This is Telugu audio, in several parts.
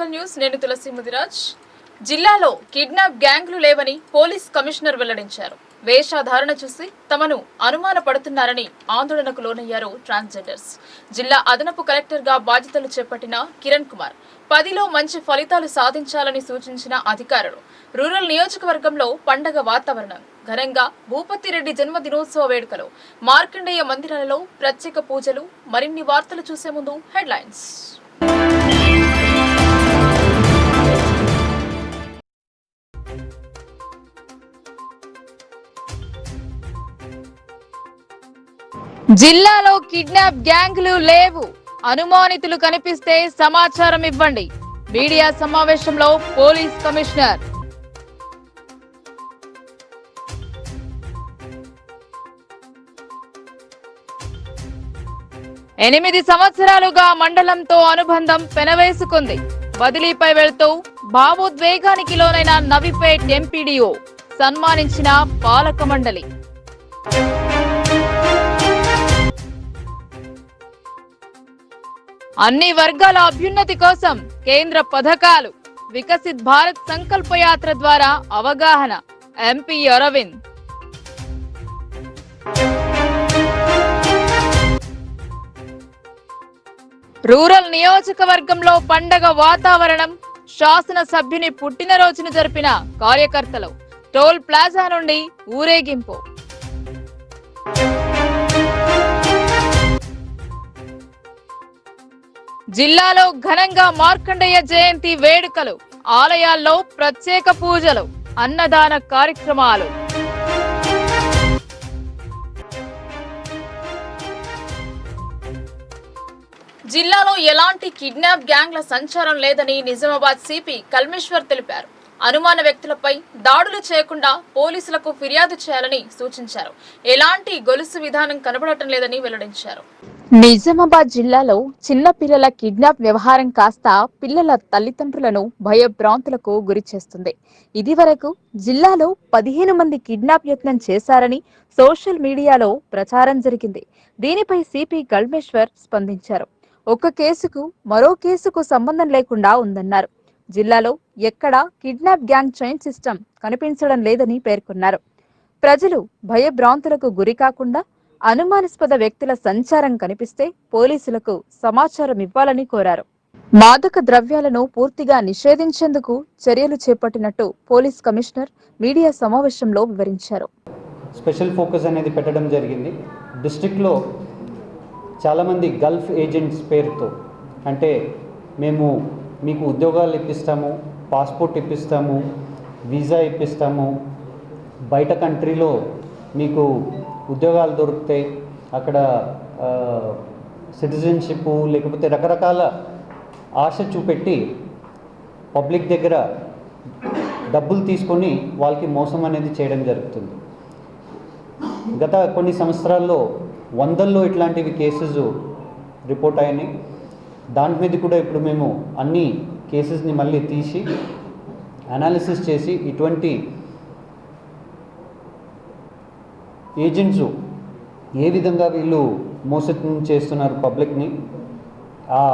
లోకల్ న్యూస్ నేను తులసి ముదిరాజ్. జిల్లాలో కిడ్నాప్ గ్యాంగ్లు లేవని పోలీస్ కమిషనర్ వెల్లడించారు. వేషధారణ చూసి తమను అనుమానపడుతున్నారని ఆందోళనకు లోనయ్యారు ట్రాన్స్జెండర్స్. జిల్లా అదనపు కలెక్టర్ గా బాధ్యతలు చేపట్టిన కిరణ్ కుమార్ 10లో మంచి ఫలితాలు సాధించాలని సూచించిన అధికారులు రూరల్ నియోజకవర్గంలో పండగ వాతావరణం ఘనంగా భూపతిరెడ్డి జన్మదినోత్సవ వేడుకలు, మార్కండేయ మందిరాలలో ప్రత్యేక పూజలు. మరిన్ని వార్తలు చూసే ముందు హెడ్లైన్స్. జిల్లాలో కిడ్నాప్ గ్యాంగ్లు లేవు. అనుమానితులు కనిపిస్తే సమాచారం ఇవ్వండి. మీడియా సమావేశంలో పోలీస్ కమిషనర్. ఎనిమిది సంవత్సరాలుగా మండలంతో అనుబంధం పెనవేసుకుంది. బదిలీపై వెళ్తూ భావోద్వేగానికి లోనైన నవిపేట్ ఎంపీడీఓ సన్మానించిన పాలక మండలి. అన్ని వర్గాల అభ్యున్నతి కోసం కేంద్ర పథకాలు, వికసిత్ భారత్ సంకల్ప యాత్ర ద్వారా అవగాహన. ఎంపీ అరవింద్. రూరల్ నియోజకవర్గంలో పండగ వాతావరణం. శాసన సభ్యుని పుట్టినరోజును జరిపిన కార్యకర్తలు. టోల్ ప్లాజా నుండి ఊరేగింపు. జిల్లాలో ఘనంగా మార్కండేయ జయంతి వేడుకలు, ఆలయాల్లో ప్రత్యేక పూజలు, అన్నదాన కార్యక్రమాలు. జిల్లాలో ఎలాంటి కిడ్నాప్ గ్యాంగ్ల సంచారం లేదని నిజామాబాద్ సిపి కల్మేశ్వర్ తెలిపారు. అనుమాన వ్యక్తులపై దాడులు చేయకుండా పోలీసులకు ఫిర్యాదు చేయాలని సూచించారు. ఎలాంటి గొలుసు విధానం కనబడటం లేదని వెల్లడించారు. నిజామాబాద్ జిల్లాలో చిన్న పిల్లల కిడ్నాప్ వ్యవహారం కాస్త పిల్లల తల్లిదండ్రులను భయభ్రాంతులకు గురి చేస్తుంది. ఇదివరకు జిల్లాలో 15 మంది కిడ్నాప్ యత్నం చేశారని సోషల్ మీడియాలో ప్రచారం జరిగింది. దీనిపై సిపి కల్మేశ్వర్ స్పందించారు. ఒక కేసుకు మరో కేసుకు సంబంధం లేకుండా ఉందన్నారు. జిల్లాలో ఎక్కడా కిడ్నాప్ గ్యాంగ్ చైన్ సిస్టమ్ కనిపించడం లేదని పేర్కొన్నారు. ప్రజలు భయభ్రాంతులకు గురి కాకుండా అనుమానాస్పద వ్యక్తుల సంచారం కనిపిస్తే పోలీసులకు సమాచారం ఇవ్వాలని కోరారు. మాదక ద్రవ్యాలను పూర్తిగా నిషేధించేందుకు చర్యలు చేపట్టినట్టు పోలీస్ కమిషనర్ మీడియా సమావేశంలో వివరించారు. స్పెషల్ ఫోకస్ అనేది పెట్టడం జరిగింది. డిస్ట్రిక్ట్లో చాలామంది గల్ఫ్ ఏజెంట్స్ పేరుతో, అంటే మేము మీకు ఉద్యోగాలు ఇప్పిస్తాము, పాస్పోర్ట్ ఇప్పిస్తాము, వీసా ఇప్పిస్తాము, బయట కంట్రీలో మీకు ఉద్యోగాలు దొరుకుతాయి, అక్కడ సిటిజన్షిప్ లేకపోతే రకరకాల ఆశ చూపెట్టి పబ్లిక్ దగ్గర డబ్బులు తీసుకొని వాళ్ళకి మోసం అనేది చేయడం జరుగుతుంది. గత కొన్ని సంవత్సరాల్లో వందల్లో ఇట్లాంటివి కేసెస్ రిపోర్ట్ అయినాయి. దాని మీద కూడా ఇప్పుడు మేము అన్ని కేసెస్ని మళ్ళీ తీసి అనాలిసిస్ చేసి ఇటువంటి ఏజెంట్స్ ఏ విధంగా వీళ్ళు మోసం చేస్తున్నారు పబ్లిక్ని, ఆ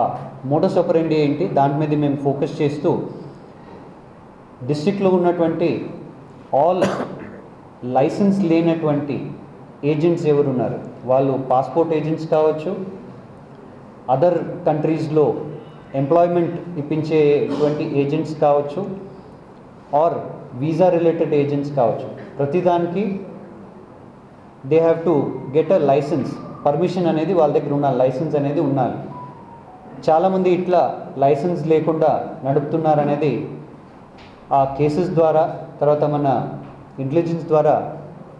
మోడస్ ఆపరెండి ఏంటి, దాని మీద మేము ఫోకస్ చేస్తూ డిస్ట్రిక్ట్లో ఉన్నటువంటి ఆల్ లైసెన్స్ లేనటువంటి ఏజెంట్స్ ఎవరున్నారు, వాళ్ళు పాస్పోర్ట్ ఏజెంట్స్ కావచ్చు, అదర్ కంట్రీస్లో ఎంప్లాయ్మెంట్ ఇప్పించేటువంటి ఏజెంట్స్ కావచ్చు, ఆర్ వీసా రిలేటెడ్ ఏజెంట్స్ కావచ్చు, ప్రతిదానికి they have to get a licence, permission అనేది వాళ్ళ దగ్గర ఉన్న లైసెన్స్ అనేది ఉండాలి. చాలామంది ఇట్లా లైసెన్స్ లేకుండా నడుపుతున్నారనేది ఆ కేసెస్ ద్వారా, తర్వాత మన ఇంటెలిజెన్స్ ద్వారా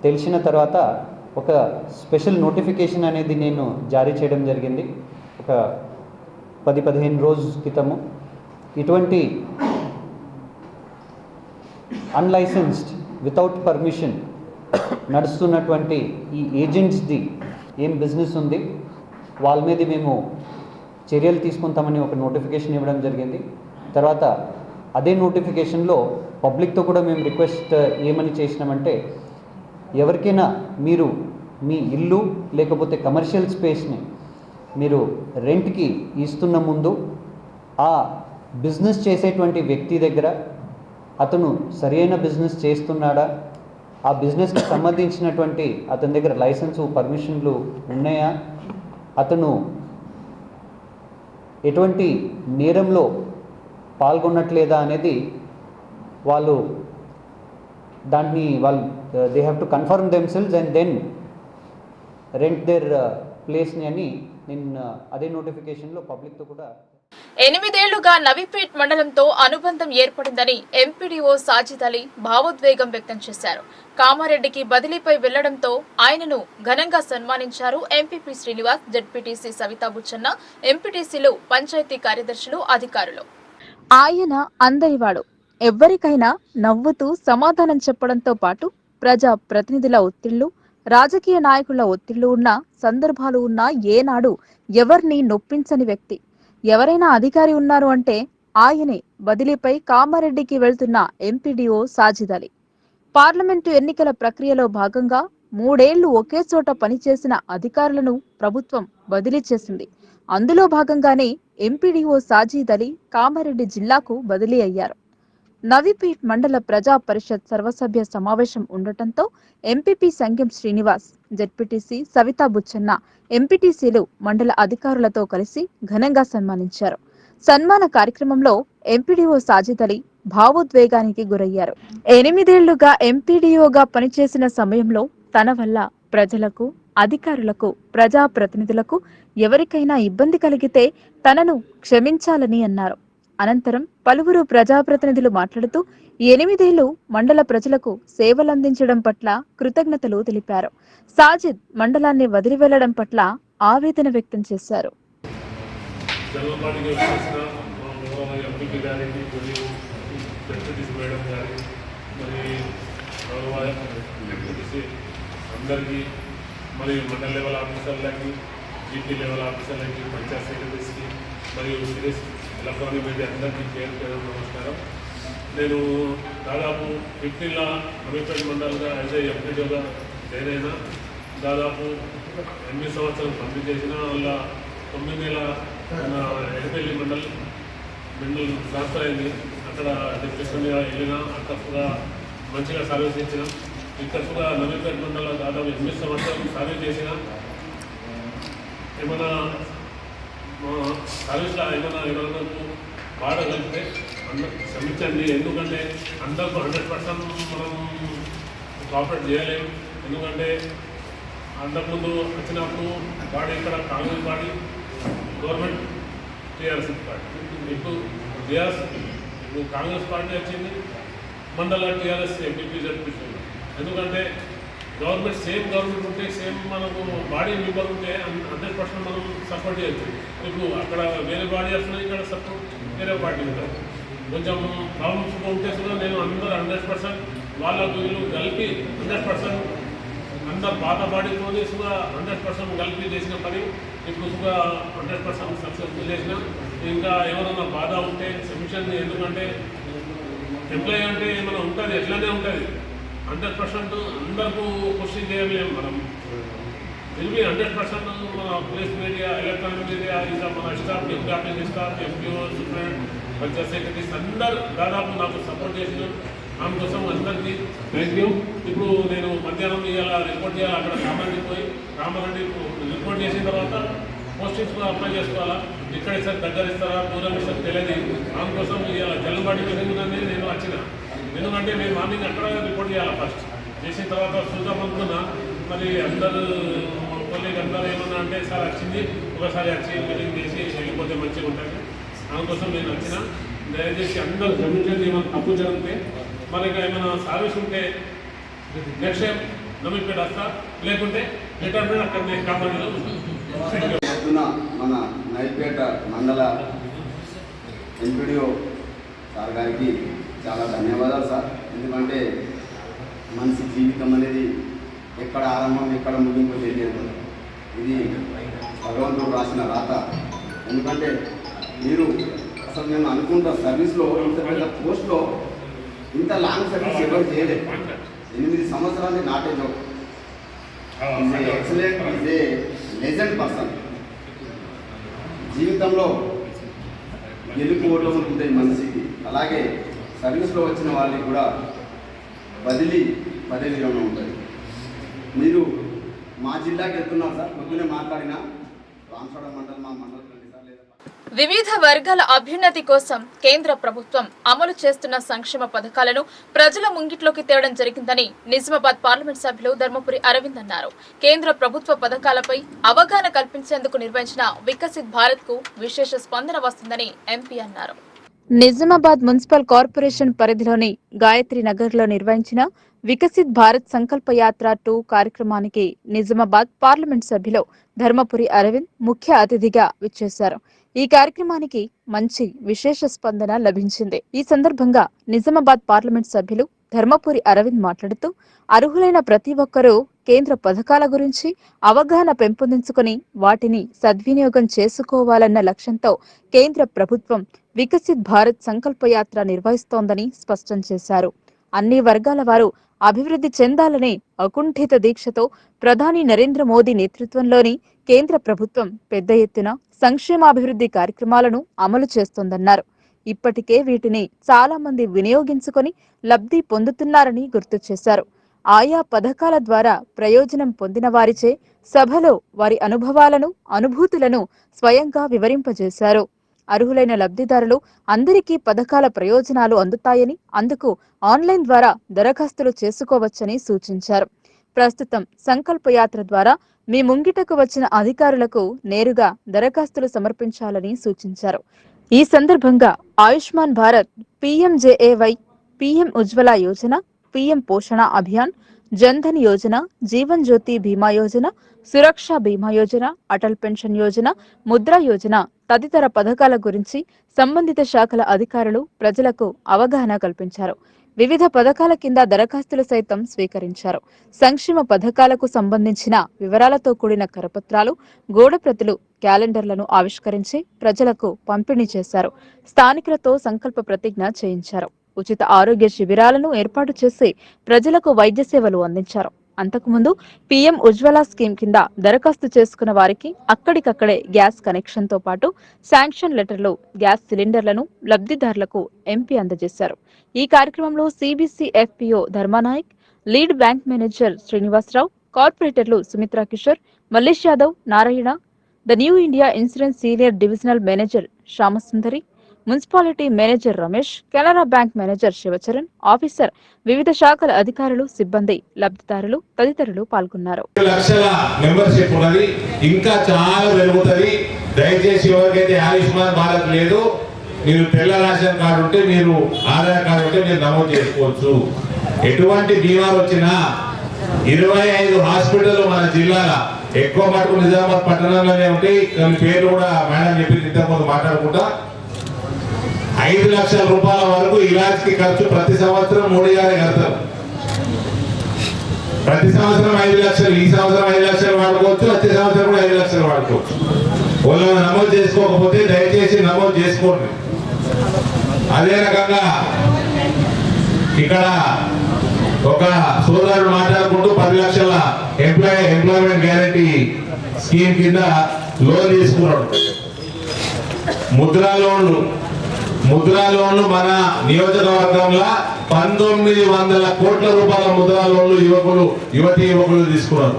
తెలిసిన తర్వాత ఒక స్పెషల్ నోటిఫికేషన్ అనేది నేను జారీ చేయడం జరిగింది ఒక 10-15 రోజుల క్రితము. ఇటువంటి అన్లైసెన్స్డ్ వితౌట్ పర్మిషన్ నడుస్తున్నటువంటి ఈ ఏజెంట్స్ది ఏం బిజినెస్ ఉంది, వాళ్ళ మీద మేము చర్యలు తీసుకుంటామని ఒక నోటిఫికేషన్ ఇవ్వడం జరిగింది. తర్వాత అదే నోటిఫికేషన్లో పబ్లిక్తో కూడా మేము రిక్వెస్ట్ ఏమని చేసినామంటే, ఎవరికైనా మీరు మీ ఇల్లు లేకపోతే కమర్షియల్ స్పేస్ని మీరు రెంట్కి ఇస్తున్న ముందు ఆ బిజినెస్ చేసేటువంటి వ్యక్తి దగ్గర అతను సరైన బిజినెస్ చేస్తున్నాడా, ఆ బిజినెస్కి సంబంధించినటువంటి అతని దగ్గర లైసెన్సు పర్మిషన్లు ఉన్నాయా, అతను ఎటువంటి నేరంలో పాల్గొనట్లేదా అనేది వాళ్ళు they have to confirm themselves and then rent their ప్లేస్ని అని నేను అదే నోటిఫికేషన్లో పబ్లిక్తో కూడా 8 ఏళ్లుగా నవీపేట్ మండలంతో అనుబంధం ఏర్పడిందని ఎంపీడీఓ సాజిద్ అలీ భావోద్వేగం వ్యక్తం చేశారు. కామారెడ్డికి బదిలీపై వెళ్లడంతో ఆయనను ఘనంగా సన్మానించారు ఎంపీపీ శ్రీనివాస్, జెడ్పీటీసీ సవితా బుచ్చన్న, ఎంపీటీసీలు, పంచాయతీ కార్యదర్శులు, అధికారులు. ఆయన అందరివాడు. ఎవ్వరికైనా నవ్వుతూ సమాధానం చెప్పడంతో పాటు ప్రజా ప్రతినిధుల ఒత్తిళ్లు, రాజకీయ నాయకుల ఒత్తిళ్లు ఉన్న సందర్భాలు ఉన్నా ఏనాడు ఎవరిని నొప్పించని వ్యక్తి. ఎవరైనా అధికారి ఉన్నారు అంటే ఆయనే. బదిలీపై కామారెడ్డికి వెళ్తున్న ఎంపీడీఓ సాజిద్ అలీ. పార్లమెంటు ఎన్నికల ప్రక్రియలో భాగంగా 3 ఏళ్లు ఒకే చోట పనిచేసిన అధికారులను ప్రభుత్వం బదిలీ చేసింది. అందులో భాగంగానే ఎంపీడీఓ సాజిద్ అలీ కామారెడ్డి జిల్లాకు బదిలీ అయ్యారు. నవీపేట్ మండల ప్రజా పరిషత్ సర్వసభ్య సమావేశం ఉండటంతో ఎంపీపీ సంగెం శ్రీనివాస్, జెడ్పీటీసీ సవితా బుచ్చన్న, ఎంపీటీసీలు మండల అధికారులతో కలిసి ఘనంగా సన్మానించారు. సన్మాన కార్యక్రమంలో ఎంపీడీఓ సాజిద్ అలీ భావోద్వేగానికి గురయ్యారు. 8 ఏళ్లుగా ఎంపీడీఓగా పనిచేసిన సమయంలో తన వల్ల ప్రజలకు, అధికారులకు, ప్రజా ప్రతినిధులకు ఎవరికైనా ఇబ్బంది కలిగితే తనను క్షమించాలని అన్నారు. అనంతరం పలువురు ప్రజాప్రతినిధులు మాట్లాడుతూ 8 ఏళ్లు మండల ప్రజలకు సేవలందించడం పట్ల కృతజ్ఞతలు తెలిపారు. సాజిద్ మండలాన్ని వదిలి వెళ్లడం పట్ల ఆవేదన వ్యక్తం చేశారు. మరియు మండల లెవెల్ ఆఫీసర్లకి, జీపీ లెవెల్ ఆఫీసర్లకి, పంచాయత్ సెక్రటరీస్కి మరియు ఎలక్ట్రానిక్ మీడియా అందరికీ పేరు నమస్కారం. నేను దాదాపు 15 నవీపేట్ మండలంగా యాజ్ ఏ ఎంపీడీగా ఏదైనా దాదాపు 8 సంవత్సరాలు కంప్లీట్ చేసిన వల్ల 9 నెలల ఎడపల్లి మండల్ ట్రాన్స్ఫర్ అయింది. అక్కడ డిప్యూషన్గా వెళ్ళినా అక్కడగా మంచిగా సర్వీస్ ఇచ్చిన. ఇక్కడ నవీపేట్ మండలంలో దాదాపు 8 సంవత్సరాలు సర్వీస్ చేసిన. ఏమైనా సర్వీస్లో ఎవరైనా బాధ కలిపితే క్షమించండి. ఎందుకంటే అందరికీ 100% మనం కోఆపరేట్ చేయలేము. ఎందుకంటే అంతకుముందు వచ్చినప్పుడు బాడీ ఇక్కడ Congress party, government TRS party. ఇప్పుడు కాంగ్రెస్ పార్టీ వచ్చింది, మండల టీఆర్ఎస్ ఎంపీపీ జడ్పీసీ. ఎందుకంటే గవర్నమెంట్ సేమ్ గవర్నమెంట్ ఉంటే సేమ్ మనకు బాడీ మెంబర్ ఉంటే 100% మనం సపోర్ట్ చేయొచ్చు. ఇప్పుడు అక్కడ వేరే బాడీ వస్తున్నాయి, ఇక్కడ సపోర్ట్ వేరే పార్టీ ఉంటుంది. కొంచెం ప్రాబ్లమ్స్ ఉంటే కూడా నేను అందరూ 100% వాళ్ళకు వీళ్ళు కలిపి 100% అందరు పాత బాడీతో కూడా 100% కలిపి చేసిన పని ఇప్పుడు కూడా 100% సక్సెస్ఫుల్ చేసిన. ఇంకా ఎవరైనా బాధ ఉంటే సబ్మిషన్, ఎందుకంటే ఎంప్లాయీ అంటే ఏమైనా ఉంటుంది, ఎట్లానే ఉంటుంది. 100% అందరికీ క్వశ్చన్ చేయలేము మనం. ఇది 100% మన ప్రెస్ మీడియా, ఎలక్ట్రానిక్ మీడియా, ఇంకా మన staff, MP staff, MPO, superintendent, Panchayat secretaries అందరు దాదాపు నాకు సపోర్ట్ చేసిన. దానికోసం అందరికీ థ్యాంక్ యూ. ఇప్పుడు నేను మధ్యాహ్నం ఇవాళ రిపోర్ట్ చేయాలి. అక్కడ కామారెడ్డి రిపోర్ట్ చేసిన తర్వాత పోస్టింగ్స్ కూడా అప్లై చేసుకోవాలా. ఇక్కడ ఇస్తారు, దగ్గర ఇస్తారా, దూరం ఇస్తారు తెలియదు. దానికోసం ఇవాళ జల్లబాటి మీటింగ్ నేను వచ్చిన. ఎందుకంటే నేను మార్నింగ్ అక్కడ రిపోర్ట్ చేయాలి. ఫస్ట్ చేసిన తర్వాత చూద్దామనుకున్నా. మరి అందరూ కొలీగ్ అందరూ ఏమన్నా అంటే సార్ వచ్చింది, ఒకసారి వచ్చి మీటింగ్ చేసి వెళ్ళిపోతే మంచిగా ఉంటుంది. దానికోసం నేను వచ్చిన. దయచేసి అందరూ గమనించండి. ఏమైనా తప్పు జరిగితే మనకి ఏమైనా సర్వీస్ ఉంటే నెక్స్ట్ టైం నవీపేట వస్తా, లేకుంటే రిటర్న్ అక్కడ కామారెడ్డిలో మన నవీపేట మండల ఎంపీడీఓ సార్ గారికి చాలా ధన్యవాదాలు సార్. ఎందుకంటే మనిషి జీవితం అనేది ఎక్కడ ఆరంభం ఎక్కడ ముగింపు తెలియదు. ఇది భగవంతుడు రాసిన రాత. ఎందుకంటే మీరు అసలు నేను అనుకుంటా సర్వీస్లో ఇంత పెద్ద పోస్ట్లో ఇంత లాంగ్ సర్వీస్ ఎవరు చేయలేదు. 8 సంవత్సరాలు not a joke. Is a excellent, is a legend person. జీవితంలో గెలుపుకోవటం ఉంటాయి మనిషికి. అలాగే సర్వీస్లో వచ్చిన వాళ్ళకి కూడా బదిలీ పదవి విరమణ ఉంటుంది. మీరు మా జిల్లాకి వెళ్తున్నారు సార్, పొద్దునే మాట్లాడిన రామసాడ మండలం మా మండలం సార్ లేదా వివిధ వర్గాల అభ్యున్నతి కోసం కేంద్ర ప్రభుత్వం అమలు చేస్తున్న సంక్షేమ పథకాలను ప్రజల ముంగిట్లోకి తేవడం జరిగిందని నిజామాబాద్ పార్లమెంట్ సభ్యులు ధర్మపురి అరవింద్ అన్నారు. కేంద్ర ప్రభుత్వ పథకాలపై అవగాహన కల్పించేందుకు నిర్వహించిన వికసిత్ భారత్ కు విశేష స్పందన వస్తుందని ఎంపీ అన్నారు. నిజామాబాద్ మున్సిపల్ కార్పొరేషన్ పరిధిలోని గాయత్రి నగర్లో నిర్వహించిన వికసిత్ భారత్ సంకల్ప యాత్ర 2 కార్యక్రమానికి నిజామాబాద్ పార్లమెంట్ సభ్యులు ధర్మపురి అరవింద్ ముఖ్య అతిథిగా విచ్చేశారు. ఈ కార్యక్రమానికి మంచి విశేష స్పందన లభించింది. ఈ సందర్భంగా నిజామాబాద్ పార్లమెంట్ సభ్యులు ధర్మపురి అరవింద్ మాట్లాడుతూ అర్హులైన ప్రతి ఒక్కరూ కేంద్ర పథకాల గురించి అవగాహన పెంపొందించుకుని వాటిని సద్వినియోగం చేసుకోవాలన్న లక్ష్యంతో కేంద్ర ప్రభుత్వం వికసిత్ భారత్ సంకల్ప యాత్ర నిర్వహిస్తోందని స్పష్టం చేశారు. అన్ని వర్గాల వారు అభివృద్ధి చెందాలనే అకుంఠిత దీక్షతో ప్రధాని నరేంద్ర మోదీ నేతృత్వంలోని కేంద్ర ప్రభుత్వం పెద్ద ఎత్తున సంక్షేమాభివృద్ధి కార్యక్రమాలను అమలు చేస్తోందన్నారు. ఇప్పటికే వీటిని చాలా మంది వినియోగించుకొని లబ్ధి పొందుతున్నారని గుర్తు చేశారు. ఆయా పథకాల ద్వారా ప్రయోజనం పొందిన వారిచే సభలో వారి అనుభవాలను, అనుభూతులను స్వయంగా వివరింపజేశారు. అర్హులైన లబ్ధిదారులు అందరికీ పథకాల ప్రయోజనాలు అందుతాయని, అందుకు ఆన్లైన్ ద్వారా దరఖాస్తులు చేసుకోవచ్చని సూచించారు. ప్రస్తుతం సంకల్ప యాత్ర ద్వారా మీ ముంగిటకు వచ్చిన అధికారులకు నేరుగా దరఖాస్తులు సమర్పించాలని సూచించారు. ఈ సందర్భంగా Ayushman Bharat, PMJAY, PM Ujjwala Yojana, PM పోషణ అభియాన్, జన్ధన్ యోజన, జీవన్ జ్యోతి బీమా యోజన, సురక్ష బీమా యోజన, అటల్ పెన్షన్ యోజన, ముద్రా యోజన తదితర పథకాల గురించి సంబంధిత శాఖల అధికారులు ప్రజలకు అవగాహన కల్పించారు. వివిధ పథకాల కింద దరఖాస్తులు సైతం స్వీకరించారు. సంక్షేమ పథకాలకు సంబంధించిన వివరాలతో కూడిన కరపత్రాలు, గోడప్రతులు, క్యాలెండర్లను ఆవిష్కరించి ప్రజలకు పంపిణీ చేశారు. స్థానికులతో సంకల్ప ప్రతిజ్ఞ చేయించారు. ఉచిత ఆరోగ్య శిబిరాలను ఏర్పాటు చేసి ప్రజలకు వైద్య సేవలు అందించారు. అంతకుముందు PM ఉజ్వల స్కీమ్ కింద దరఖాస్తు చేసుకున్న వారికి అక్కడికక్కడే గ్యాస్ కనెక్షన్ తో పాటు శాంక్షన్ లెటర్లు, గ్యాస్ సిలిండర్లను లబ్ధిదారులకు ఎంపీ అందజేశారు. ఈ కార్యక్రమంలో CBC FPO Dharmanayak, lead bank manager Srinivasarao, కార్పొరేటర్లు Sumitra Kishore, Mallesh Yadav, Narayana, the new India insurance senior divisional manager Shyamasundari, municipality manager Ramesh, Canara bank manager Shivacharan, officer, వివిధ శాఖల అధికారులు, సిబ్బంది, లబ్ధిదారులు తదితరులు పాల్గొన్నారు. లక్షల మెంబర్షిప్ ఉన్నది, ఇంకా చాలా పెరుగుతుంది. దయచేసి ఎవరికైతే ఆయుష్మాన్ భారత్ లేదు, మీరు తెల్ల రేషన్ కార్డు ఉంటే, మీరు ఆధార్ కార్డు ఉంటే మీరు నమోదు చేసుకోవచ్చు. ఎటువంటి బీమాలు వచ్చినా 25 హాస్పిటల్ మన జిల్లాలో, ఎక్కువ మటుకు నిజామాబాద్ పట్టణంలోనే ఉంటాయి. కొన్ని పేర్లు కూడా మేడం చెప్పి ఇంతకుముందు మాట్లాడుకుంటా. 5 లక్షల రూపాయల వరకు ఇలాజ్కి ఖర్చు ప్రతి సంవత్సరం మోడీ గారు కడతారు. ప్రతి సంవత్సరం 5 లక్షలు, ఈ సంవత్సరం 5 లక్షలు వాడుకోవచ్చు, వచ్చే సంవత్సరం కూడా 5 లక్షలు వాడుకోవచ్చు. వాళ్ళు నమోదు చేసుకోకపోతే దయచేసి నమోదు చేసుకోండి. అదే రకంగా ఇక్కడ ఒక సోదరుడు మాట్లాడుకుంటూ 10 లక్షల ఎంప్లాయ్మెంట్ గ్యారంటీ స్కీమ్ కింద లోన్ తీసుకున్నాడు. ముద్రా లోన్లు మన నియోజకవర్గంలో 1900 కోట్ల రూపాయల ముద్రా లోన్లు యువతి యువకులు తీసుకున్నారు.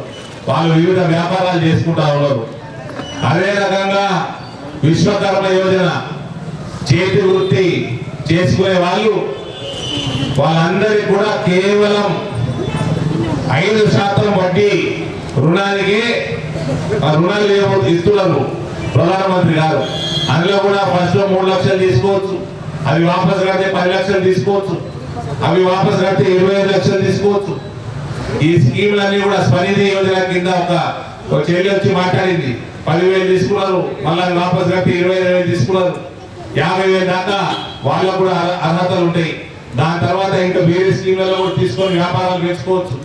వాళ్ళు వివిధ వ్యాపారాలు చేసుకుంటా ఉన్నారు. అదే రకంగా విశ్వకర్మ యోజన, చేతి వృత్తి చేసుకునే వాళ్ళందరికీ కూడా కేవలం 5% వడ్డీ రుణానికి రుణాలు ఇస్తున్నారు ప్రధానమంత్రి గారు. అందులో కూడా ఫస్ట్ 3 లక్షలు తీసుకోవచ్చు, అవి వాపస్ కడితే 10 లక్షలు తీసుకోవచ్చు, అవి వాపస్ కడితే 25 లక్షలు తీసుకోవచ్చు. ఈ స్కీములన్నీ కూడా స్వనిధి యోజన కింద ఒక చెల్లి వచ్చి మాట్లాడింది. 10,000 తీసుకున్నారు, మళ్ళీ వాపస్ కడితే 25,000 తీసుకున్నారు. 50,000 దాకా వాళ్ళకు కూడా అర్హతలు ఉంటాయి. దాని తర్వాత ఇంకా వేరే స్కీమ్లలో కూడా తీసుకొని వ్యాపారాలు పెంచుకోవచ్చు.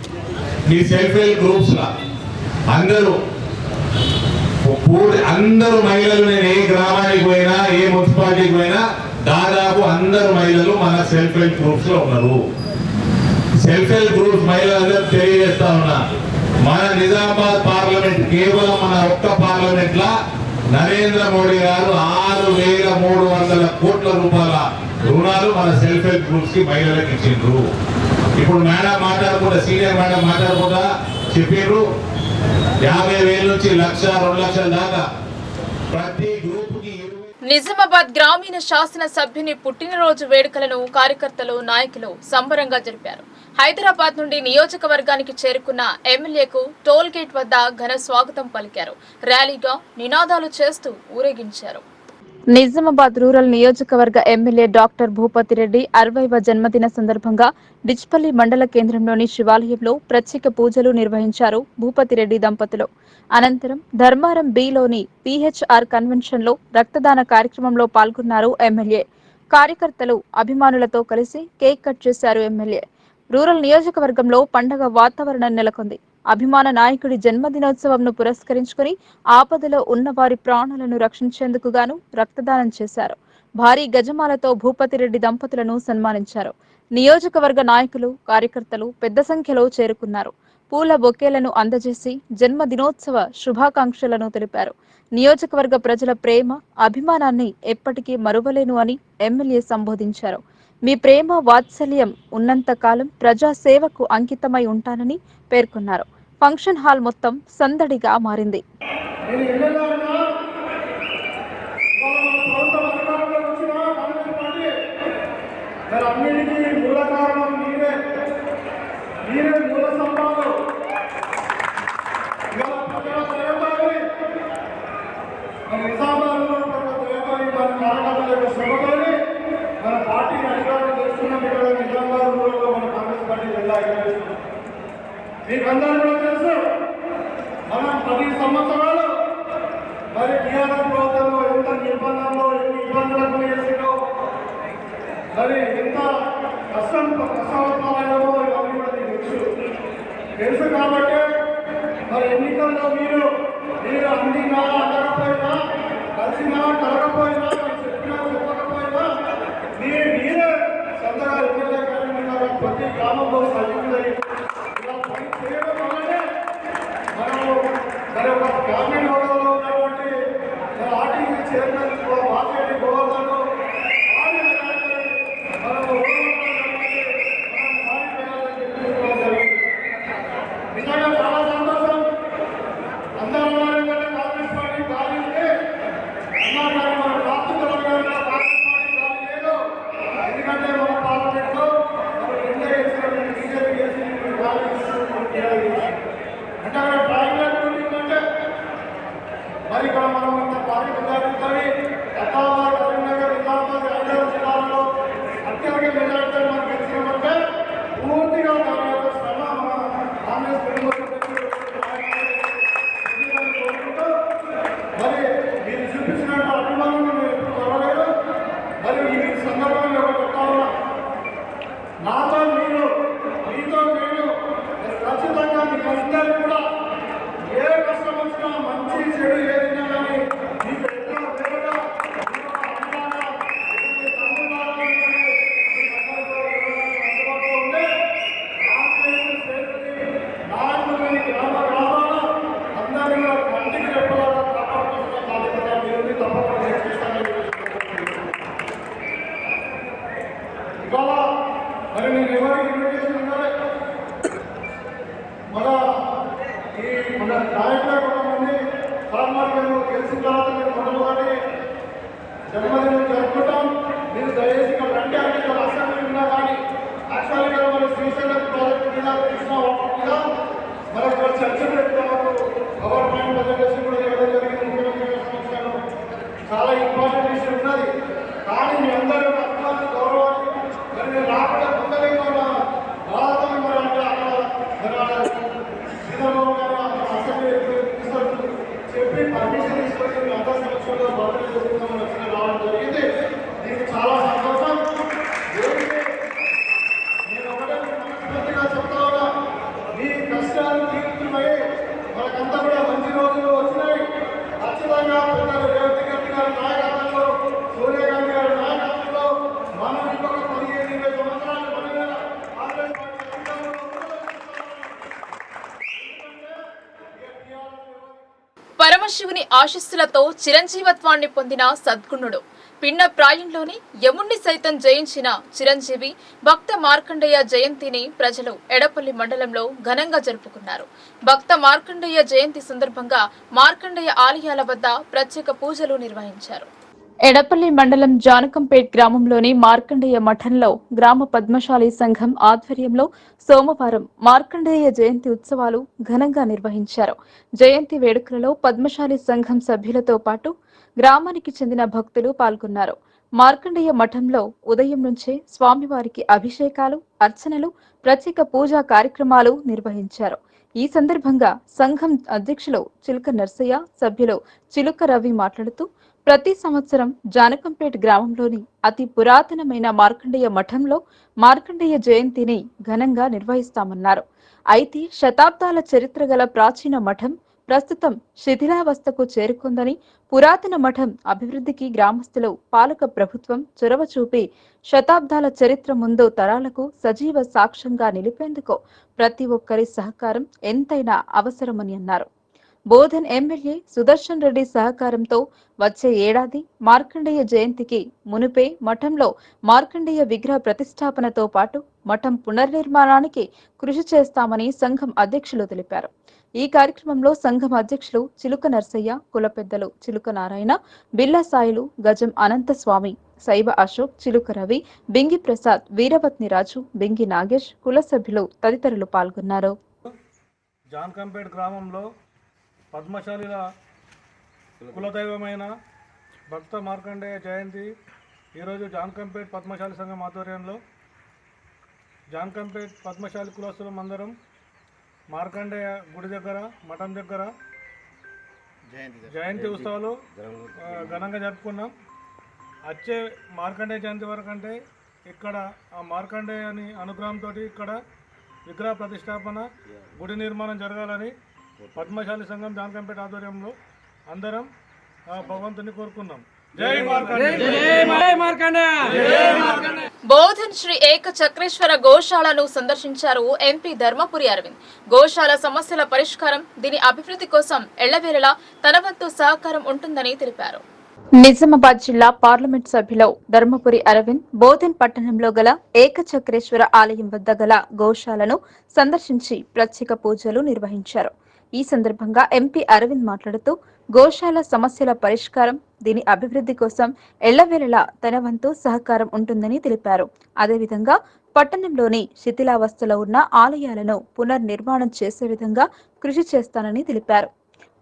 మీ సెల్ఫ్ హెల్ప్ గ్రూప్స్ లా అందరూ మహిళలు, నేను ఏ గ్రామానికి పోయినా, ఏ మున్సిపాలిటీకి పోయినా దాదాపు అందరు మహిళలు మన సెల్ఫ్ హెల్ప్ గ్రూప్స్ లో ఉన్నారు. సెల్ఫ్ హెల్ప్ గ్రూప్స్ మహిళలందరూ తెలియజేస్తా ఉన్నా, మన నిజామాబాద్ పార్లమెంట్ కేవలం మన ఒక్క పార్లమెంట్ లా నరేంద్ర మోడీ గారు 6,300 కోట్ల రూపాయల రుణాలు మన సెల్ఫ్ హెల్ప్ గ్రూప్స్ కి మహిళలకు ఇచ్చిండ్రు. ఇప్పుడు మేడం మాట్లాడుకుంటా, సీనియర్ మేడం మాట్లాడుకుంటా చెప్పిర్రు 50,000 నుంచి 1,00,000, 2 లక్షల దాకా ప్రతి గ్రూప్ కి. నిజామాబాద్ గ్రామీణ శాసన సభ్యుని పుట్టినరోజు వేడుకలను కార్యకర్తలు, నాయకులు సంబరంగా జరిపారు. హైదరాబాద్ నుండి నియోజకవర్గానికి చేరుకున్న ఎమ్మెల్యేకు టోల్ గేట్ వద్ద ఘన స్వాగతం పలికారు. ర్యాలీగా నినాదాలు చేస్తూ ఊరేగించారు. నిజామాబాద్ రూరల్ నియోజకవర్గ ఎమ్మెల్యే డాక్టర్ భూపతి రెడ్డి 60వ జన్మదిన సందర్భంగా డిచ్పల్లి మండల కేంద్రంలోని శివాలయంలో ప్రత్యేక పూజలు నిర్వహించారు భూపతి రెడ్డి దంపతులు. అనంతరం ధర్మారం బిలోని పిహెచ్ఆర్ కన్వెన్షన్ లో రక్తదాన కార్యక్రమంలో పాల్గొన్నారు ఎమ్మెల్యే. కార్యకర్తలు, అభిమానులతో కలిసి కేక్ కట్ చేశారు ఎమ్మెల్యే. రూరల్ నియోజకవర్గంలో పండగ వాతావరణం నెలకొంది. అభిమాన నాయకుడి జన్మదినోత్సవంను పురస్కరించుకుని ఆపదలో ఉన్న వారి ప్రాణాలను రక్షించేందుకు గాను రక్తదానం చేశారు. భారీ గజమాలతో భూపతి రెడ్డి దంపతులను సన్మానించారు. నియోజకవర్గ నాయకులు, కార్యకర్తలు పెద్ద సంఖ్యలో చేరుకున్నారు. పూల బొకేలను అందజేసి జన్మదినోత్సవ శుభాకాంక్షలను తెలిపారు. నియోజకవర్గ ప్రజల ప్రేమ, అభిమానాన్ని ఎప్పటికీ మరువలేను అని ఎమ్మెల్యే సంబోధించారు. మీ ప్రేమ, వాత్సల్యం ఉన్నంత కాలం ప్రజా సేవకు అంకితమై ఉంటానని పేర్కొన్నారు. ఫంక్షన్ హాల్ మొత్తం సందడిగా మారింది. మన పార్టీని అధికారం తెలుసుకున్నాం. ఇక్కడ నిజామాబాద్ రూరల్లో మన కాంగ్రెస్ పార్టీ జిల్లా మీకందరూ కూడా తెలుసు. మనం 10 సంవత్సరాలు మరి టీఆర్ఎస్ ప్రభుత్వంలో ఎంత నిర్బంధంలో, ఎన్ని ఇబ్బందులకు చేసిందో, మరి ఎంత కష్టపడతామో ఇవన్నీ కూడా తెలుసు కాబట్టి మరి ఎన్నికల్లో మీరు అందినా అందకపోయినా, కలిసినా కలగకపోయినా, చెప్పకపోయినా మీరే సొంతగా ఎమ్మెల్యే కార్యక్రమాలు ప్రతి గ్రామంలో సజీవులై ఇలా పని చేయడం వల్లనే మనము మరి ఒక గ్రామీణ హోదాలో ఉన్నటువంటి ఆర్టీసీ చైర్మన్ మార్కెట్ గోవర్ధన్ మనము నిజంగా చాలా సంతోషం. అందరూ కాంగ్రెస్ పార్టీ కాలింది అన్నారు, మన రాష్ట్ర తెలంగాణ కాంగ్రెస్ పార్టీ కాలి లేదు. ఎందుకంటే మన పార్లమెంట్లో బీజేపీ చేసి అంటే అక్కడ డ్రాయింగ్ అంటే మరి ఇక్కడ మనం ఇంత భారీ మెజారిటీ హైదరాబాద్, కరీంనగర్, నిజామాబాద్, హైదరాబాద్ జిల్లాలలో అత్యధిక మెజారిటీ మనం గెలిచినామంటే పూర్తిగా దాని యొక్క శ్రమ మన కాంగ్రెస్ కుటుంబ మరి మీరు చూపించినట్టు అభిమానం మేము ఎప్పుడు కొరలేదు. మరి ఈ సందర్భంగా చెప్తా నాతో మీరు, మీతో నేను ఖచ్చితంగా మీకు అందరూ కూడా ఏ కష్టం వచ్చినా, మంచి చెడు ఏదైనా కానీ మీకు ఎన్నో వేరుగా అందుబాటులో ఉండే నాయకులని గ్రామ గ్రామాల అందరూ కూడా కంటికి రెప్పలాగా కాపాడుతున్న బాధ్యత మీరు తప్పకుండా చేస్తానని ఇవాళ మరి నేను ఎవరికి ఇన్విటేషన్ ఉండాలి. మన నాయకుల కొంతమంది సామాన్యులు గెలిచిన తర్వాత మీరు మొదలుకొని జన్మదినం జరుపుకుంటాం. మీరు దయచేసి ఇక్కడ రండి అంటే ఇక్కడ అసెంబ్లీ ఉన్నా కానీ యాక్చువల్గా మన శ్రీశైలం ప్రాజెక్ట్ మీద, కృష్ణా వాటర్ మీద మనకు ఇక్కడ చర్చ పెట్టుకోవడం, పవర్ పాయింట్ ప్రజెంటేషన్ కూడా ఇవ్వడం జరిగింది. ముఖ్యమంత్రి సమక్షంలో చాలా ఇంపార్టెంట్ విషయం ఉన్నది. కానీ మీ అందరూ అభిమాన గౌరవాన్ని మరి నేను రాకుండా పొందలేము బాధతో మరి అంటే అక్కడ శ్రీరాబాబు గారు అసెంబ్లీ చెప్పి పర్మిషన్ తీసుకొని మీ అందరి సమక్షంలో బదిలీ చేసుకుందామని వచ్చిన రావడం జరిగింది. దీనికి చాలా సంతోషం. నేను ఒకటే మనస్ఫూర్తిగా చెప్తా ఉన్నా, మీ కష్టాలు తీరుతున్నాయి. మనకంతా కూడా మంచి రోజులు వచ్చినాయి. ఖచ్చితంగా పెద్దలు రేవంత్ రెడ్డి గారి నాయకత్వంలో, సోనియా గాంధీ గారి నాయకత్వంలో మనం ఇంకొక 15-20 సంవత్సరాలు మన మీద కాంగ్రెస్ పార్టీ అధికారంలో పరమ పరమశివుని ఆశీస్సులతో చిరంజీవత్వాన్ని పొందిన సద్గుణుడు. భిన్న ప్రాయంలోని యముణ్ణి సైతం జయించిన చిరంజీవి భక్త మార్కండేయ జయంతిని ప్రజలు ఎడపల్లి మండలంలో ఘనంగా జరుపుకున్నారు. భక్త మార్కండేయ జయంతి సందర్భంగా మార్కండేయ ఆలయాల వద్ద ప్రత్యేక పూజలు నిర్వహించారు. ఎడపల్లి మండలం జానకంపేట్ గ్రామంలోని మార్కండేయ మఠంలో గ్రామ పద్మశాలి సంఘం ఆధ్వర్యంలో సోమవారం మార్కండేయ జయంతి ఉత్సవాలు ఘనంగా నిర్వహించారు. జయంతి వేడుకలలో పద్మశాలి సంఘం సభ్యులతో పాటు గ్రామానికి చెందిన భక్తులు పాల్గొన్నారు. మార్కండేయ మఠంలో ఉదయం నుంచే స్వామివారికి అభిషేకాలు, అర్చనలు, ప్రత్యేక పూజా కార్యక్రమాలు నిర్వహించారు. ఈ సందర్భంగా సంఘం అధ్యక్షులు చిలుక నర్సయ్య, సభ్యులు చిలుక రవి మాట్లాడుతూ ప్రతి సంవత్సరం జానకంపేట్ గ్రామంలోని అతి పురాతనమైన మార్కండేయ మఠంలో మార్కండేయ జయంతిని ఘనంగా నిర్వహిస్తామన్నారు. అయితే శతాబ్దాల చరిత్ర గల ప్రాచీన మఠం ప్రస్తుతం శిథిలావస్థకు చేరుకుందని, పురాతన మఠం అభివృద్ధికి గ్రామస్తులు, పాలక ప్రభుత్వం చొరవ చూపి శతాబ్దాల చరిత్ర ముందు తరాలకు సజీవ సాక్ష్యంగా నిలిపేందుకు ప్రతి ఒక్కరి సహకారం ఎంతైనా అవసరమని అన్నారు. బోధన్ ఎమ్మెల్యే సుదర్శన్ రెడ్డి సహకారంతో వచ్చే ఏడాది మార్కండేయ జయంతికి మునుపే మఠంలో మార్కండేయ విగ్రహ ప్రతిష్టాపనతో పాటు మఠం పునర్నిర్మాణానికి కృషి చేస్తామని సంఘం అధ్యక్షులు తెలిపారు. ఈ కార్యక్రమంలో సంఘం అధ్యక్షులు చిలుక నర్సయ్య, కుల పెద్దలు చిలుక నారాయణ, బిల్లా సాయిలు, గజం అనంతస్వామి, శైవ అశోక్, చిలుక రవి, బింగి ప్రసాద్, వీరవత్ని రాజు, బింగి నాగేష్, కుల సభ్యులు తదితరులు పాల్గొన్నారు. జానకంపేట్ గ్రామంలో పద్మశాలిల కులదైవమైన భక్త మార్కండేయ జయంతి ఈరోజు జానకంపేట్ పద్మశాలి సంఘం ఆధ్వర్యంలో జానకంపేట్ పద్మశాలి కులస్తులం అందరం మార్కండేయ గుడి దగ్గర, మఠం దగ్గర జయంతి ఉత్సవాలు ఘనంగా జరుపుకున్నాం. వచ్చే మార్కండేయ జయంతి వరకు అంటే ఇక్కడ ఆ మార్కండేయని అనుగ్రహంతో ఇక్కడ విగ్రహ ప్రతిష్టాపన, గుడి నిర్మాణం జరగాలని పద్మశాలి సంఘం జానకంపేట ఆధ్వర్యంలో అందరం భగవంతుని కోరుకున్నాం. జై మార్కండేయ. బోధన్ శ్రీ ఏక చక్రేశ్వర గోశాలను సందర్శించారు ఎంపీ ధర్మపురి అరవింద్. గోశాల సమస్యల పరిష్కారం, దీని అభివృద్ధి కోసం ఎళ్లవేళలా తన వంతు సహకారం ఉంటుందని తెలిపారు. నిజామాబాద్ జిల్లా పార్లమెంట్ సభ్యులు ధర్మపురి అరవింద్ బోధన్ పట్టణంలో గల ఏకచక్రేశ్వర ఆలయం వద్ద గల గోశాలను సందర్శించి ప్రత్యేక పూజలు నిర్వహించారు. ఈ సందర్భంగా ఎంపీ అరవింద్ మాట్లాడుతూ గోశాల సమస్యల పరిష్కారం, దీని అభివృద్ధి కోసం ఎళ్లవేళలా తన వంతు సహకారం ఉంటుందని తెలిపారు. అదేవిధంగా పట్టణంలోని శిథిలావస్థలో ఉన్న ఆలయాలను పునర్నిర్మాణం చేసే విధంగా కృషి చేస్తానని తెలిపారు.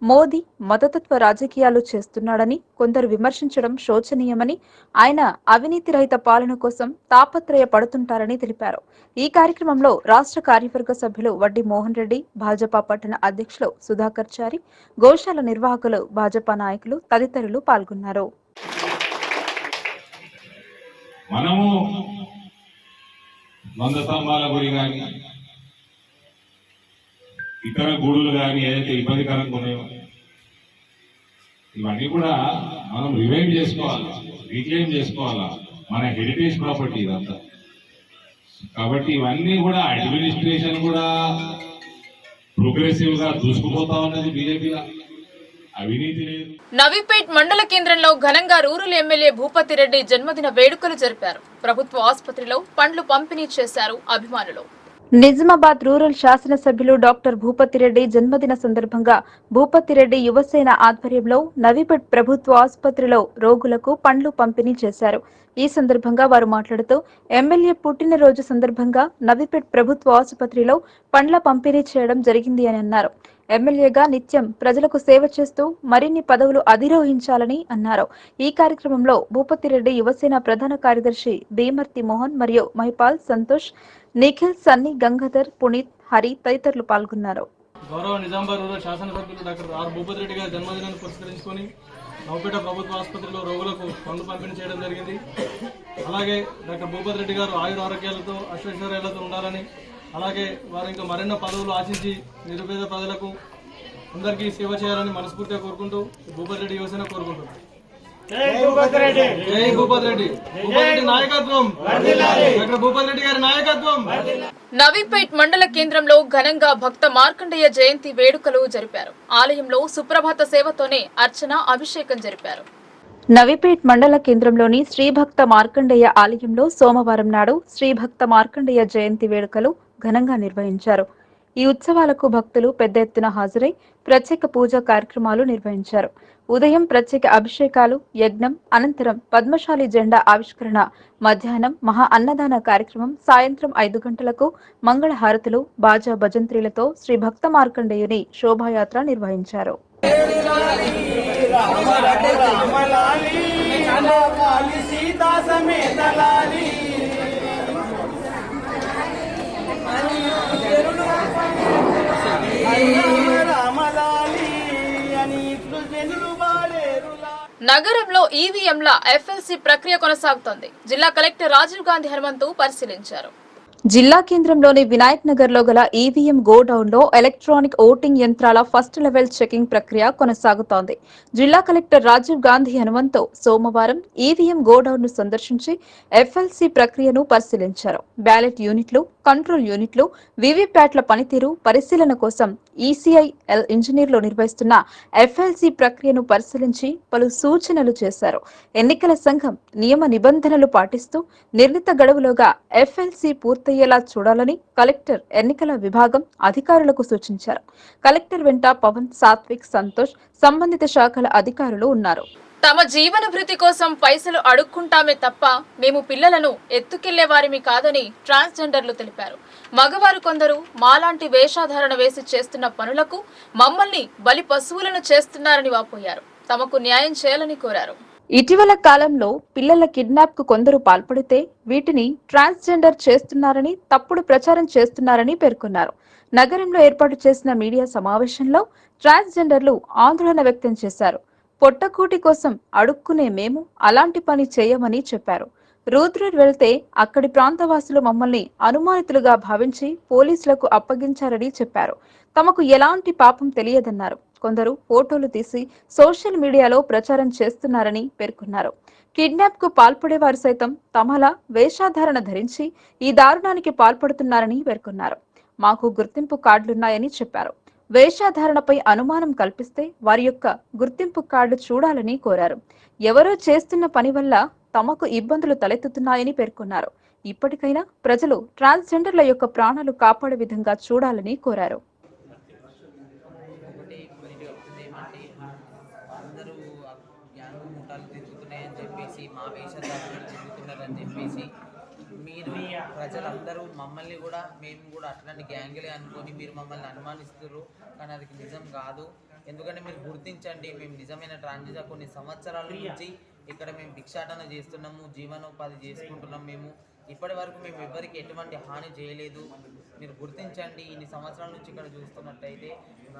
మోదీ మతతత్వ రాజకీయాలు చేస్తున్నాడని కొందరు విమర్శించడం శోచనీయమని, ఆయన అవినీతి రహిత పాలన కోసం తాపత్రయపడుతుంటారని తెలిపారు. ఈ కార్యక్రమంలో రాష్ట్ర కార్యవర్గ సభ్యులు వడ్డి మోహన్ రెడ్డి, భాజపా పట్టణ అధ్యక్షులు సుధాకర్ చారి, గోశాల నిర్వాహకులు, భాజపా నాయకులు తదితరులు పాల్గొన్నారు. మనము 100 స్తంభాల గుడి కానీ ఇతర గుడులు కానీ ఏదైతే ఇబ్బందికరంగా ఉన్నాయో ఇవన్నీ కూడా మనం రివైవ్ చేసుకోవాలా, రీక్లెయిమ్ చేసుకోవాలా. మన హెరిటేజ్ ప్రాపర్టీ ఇదంతా. కాబట్టి ఇవన్నీ కూడా అడ్మినిస్ట్రేషన్ కూడా ప్రోగ్రెసివ్ గా దూసుకుపోతా ఉన్నది బీజేపీలో. అవినీతి లేదు. నవీపేట్ మండల కేంద్రంలో ఘనంగా రూరల్ ఎమ్మెల్యే భూపతి రెడ్డి జన్మదిన వేడుకలు జరిపారు. ప్రభుత్వ ఆసుపత్రిలో పండ్లు పంపిణీ చేశారు అభిమానులు. నిజామాబాద్ రూరల్ శాసనసభ్యులు డాక్టర్ భూపతిరెడ్డి జన్మదిన సందర్భంగా భూపతిరెడ్డి యువసేన ఆధ్వర్యంలో నవీపేట్ ప్రభుత్వ ఆసుపత్రిలో రోగులకు పండ్లు పంపిణీ చేశారు. ఈ సందర్భంగా వారు మాట్లాడుతూ ఎమ్మెల్యే పుట్టినరోజు సందర్భంగా నవీపేట్ ప్రభుత్వ ఆసుపత్రిలో పండ్ల పంపిణీ చేయడం జరిగింది అని అన్నారు. ఎమ్మెల్యేగా నిత్యం ప్రజలకు సేవ చేస్తూ మరిన్ని పదవులు అధిరోహించాలని అన్నారు. ఈ కార్యక్రమంలో భూపతిరెడ్డి యువసేన ప్రధాన కార్యదర్శి భీమర్తి మోహన్ మరియు మహిపాల్, సంతోష్, నిఖిల్, సన్నీ, గంగాధర్, పునీత్, హరి తదితరులు పాల్గొన్నారు. గౌరవ నిజామాబాద్ రూరల్ శాసనసభ్యులు డాక్టర్ ఆర్ భూపతిరెడ్డి గారి జన్మదినాన్ని పురస్కరించుకొని నవపేట ప్రభుత్వ ఆసుపత్రిలో రోగులకు పండ్లు పంపిణీ చేయడం జరిగింది. అలాగే డాక్టర్ భూపతిరెడ్డి గారు ఆయుర ఆరోగ్యాలతో అశ్వైశ్వర్యాలతో ఉండాలని, అలాగే వారు ఇంకా మరెన్నో పదవులు ఆశించి నిరుపేద ప్రజలకు అందరికీ సేవ చేయాలని మనస్ఫూర్తిగా కోరుకుంటూ భూపతిరెడ్డి యువసేన కోరుకుంటున్నారు. జై భూపత్ రెడ్డి భూపత్ రెడ్డి నాయకత్వం డాక్టర్ భూపత్ రెడ్డి గారి నాయకత్వం. నవీపేట్ మండల కేంద్రంలో ఘనంగా భక్త మార్కండేయ జయంతి వేడుకలు జరిపారు. ఆలయంలో సుప్రభాత సేవతోనే అర్చన, అభిషేకం జరిపారు. నవీపేట్ మండల కేంద్రంలోని శ్రీభక్త మార్కండేయ ఆలయంలో సోమవారం నాడు శ్రీభక్త మార్కండేయ జయంతి వేడుకలు ఘనంగా నిర్వహించారు. ఈ ఉత్సవాలకు భక్తులు పెద్ద ఎత్తున హాజరై ప్రత్యేక పూజా కార్యక్రమాలు నిర్వహించారు. ఉదయం ప్రత్యేక అభిషేకాలు, యజ్ఞం, అనంతరం పద్మశాలి జెండా ఆవిష్కరణ, మధ్యాహ్నం మహా అన్నదాన కార్యక్రమం, సాయంత్రం 5 గంటలకు మంగళ హారతులు, బాజా భజంత్రీలతో శ్రీ భక్త మార్కండేయుని శోభాయాత్ర నిర్వహించారు. నగరంలో ఈవీఎంల ఎఫ్ఎల్సీ ప్రక్రియ కొనసాగుతోంది. జిల్లా కలెక్టర్ రాజీవ్ గాంధీ హనుమంతు పరిశీలించారు. జిల్లా కేంద్రంలోని వినాయక్ నగర్ లో గల ఈవీఎం గోడౌన్ లో ఎలక్ట్రానిక్ ఓటింగ్ యంత్రాల ఫస్ట్ లెవెల్ చెకింగ్ ప్రక్రియ కొనసాగుతోంది. జిల్లా కలెక్టర్ రాజీవ్ గాంధీ హనుమంతు సోమవారం ఈవీఎం గోడౌన్ ను సందర్శించి ఎఫ్ఎల్సీ ప్రక్రియను పరిశీలించారు. బ్యాలెట్ యూనిట్లు, కంట్రోల్ యూనిట్లు, వీవీప్యాట్ల పనితీరు పరిశీలన కోసం ఈసీఐఎల్ ఇంజనీర్లు నిర్వహిస్తున్న ఎఫ్ఎల్సీ ప్రక్రియను పరిశీలించి పలు సూచనలు చేశారు. ఎన్నికల సంఘం నియమ నిబంధనలు పాటిస్తూ నిర్ణీత గడువులోగా ఎఫ్ఎల్సీ పూర్తయ్యేలా చూడాలని కలెక్టర్ ఎన్నికల విభాగం అధికారులకు సూచించారు. కలెక్టర్ వెంట పవన్, సాత్విక్, సంతోష్, సంబంధిత శాఖల అధికారులు ఉన్నారు. తమ జీవన భృతి కోసం పైసలు అడుక్కుంటామే తప్ప మేము పిల్లలను ఎత్తుకెళ్లే వారిమి కాదని ట్రాన్స్జెండర్లు తెలిపారు. మగవారు కొందరు మాలాంటి వేషాధారణ వేసి చేస్తున్న పనులకు మమ్మల్ని బలి పశువులను చేస్తున్నారని వాపోయారు. తమకు న్యాయం చేయాలని కోరారు. ఇటీవల కాలంలో పిల్లల కిడ్నాప్ కు కొందరు పాల్పడితే వీటిని ట్రాన్స్జెండర్ చేస్తున్నారని, తప్పుడు ప్రచారం చేస్తున్నారని పేర్కొన్నారు. నగరంలో ఏర్పాటు చేసిన మీడియా సమావేశంలో ట్రాన్స్జెండర్లు ఆందోళన వ్యక్తం చేశారు. పొట్టకూటి కోసం అడుక్కునే మేము అలాంటి పని చేయమని చెప్పారు. రూద్రూర్ వెళ్తే అక్కడి ప్రాంతవాసులు మమ్మల్ని అనుమానితులుగా భావించి పోలీసులకు అప్పగించారని చెప్పారు. తమకు ఎలాంటి పాపం తెలియదన్నారు. కొందరు ఫోటోలు తీసి సోషల్ మీడియాలో ప్రచారం చేస్తున్నారని పేర్కొన్నారు. కిడ్నాప్ కు పాల్పడేవారు సైతం తమలా వేషాధారణ ధరించి ఈ దారుణానికి పాల్పడుతున్నారని పేర్కొన్నారు. మాకు గుర్తింపు కార్డులున్నాయని చెప్పారు. వేషాధారణపై అనుమానం కల్పిస్తే వారి యొక్క గుర్తింపు కార్డు చూడాలని కోరారు. ఎవరో చేస్తున్న పని వల్ల తమకు ఇబ్బందులు తలెత్తుతున్నాయని పేర్కొన్నారు. ఇప్పటికైనా ప్రజలు ట్రాన్స్జెండర్ల యొక్క ప్రాణాలు కాపాడే విధంగా చూడాలని కోరారు. అందరూ గ్యాంగ్ ముఠాలు తిరుగుతున్నాయని చెప్పేసి, మా వేషధారణలు తిరుగుతున్నారని చెప్పేసి మీరు ప్రజలందరూ మమ్మల్ని కూడా, మేము కూడా అట్లాంటి గ్యాంగులే అనుకొని మీరు మమ్మల్ని అనుమానిస్తున్నారు. కానీ అది నిజం కాదు. ఎందుకంటే మీరు గుర్తించండి, మేము నిజమైన ట్రాన్స్జెండర్. కొన్ని సంవత్సరాల నుంచి ఇక్కడ మేము భిక్షాటన చేస్తున్నాము, జీవనోపాధి చేసుకుంటున్నాం. మేము ఇప్పటి వరకు మేము ఎవరికి ఎటువంటి హాని చేయలేదు. మీరు గుర్తించండి. ఇన్ని సంవత్సరాల నుంచి ఇక్కడ చూస్తున్నట్టయితే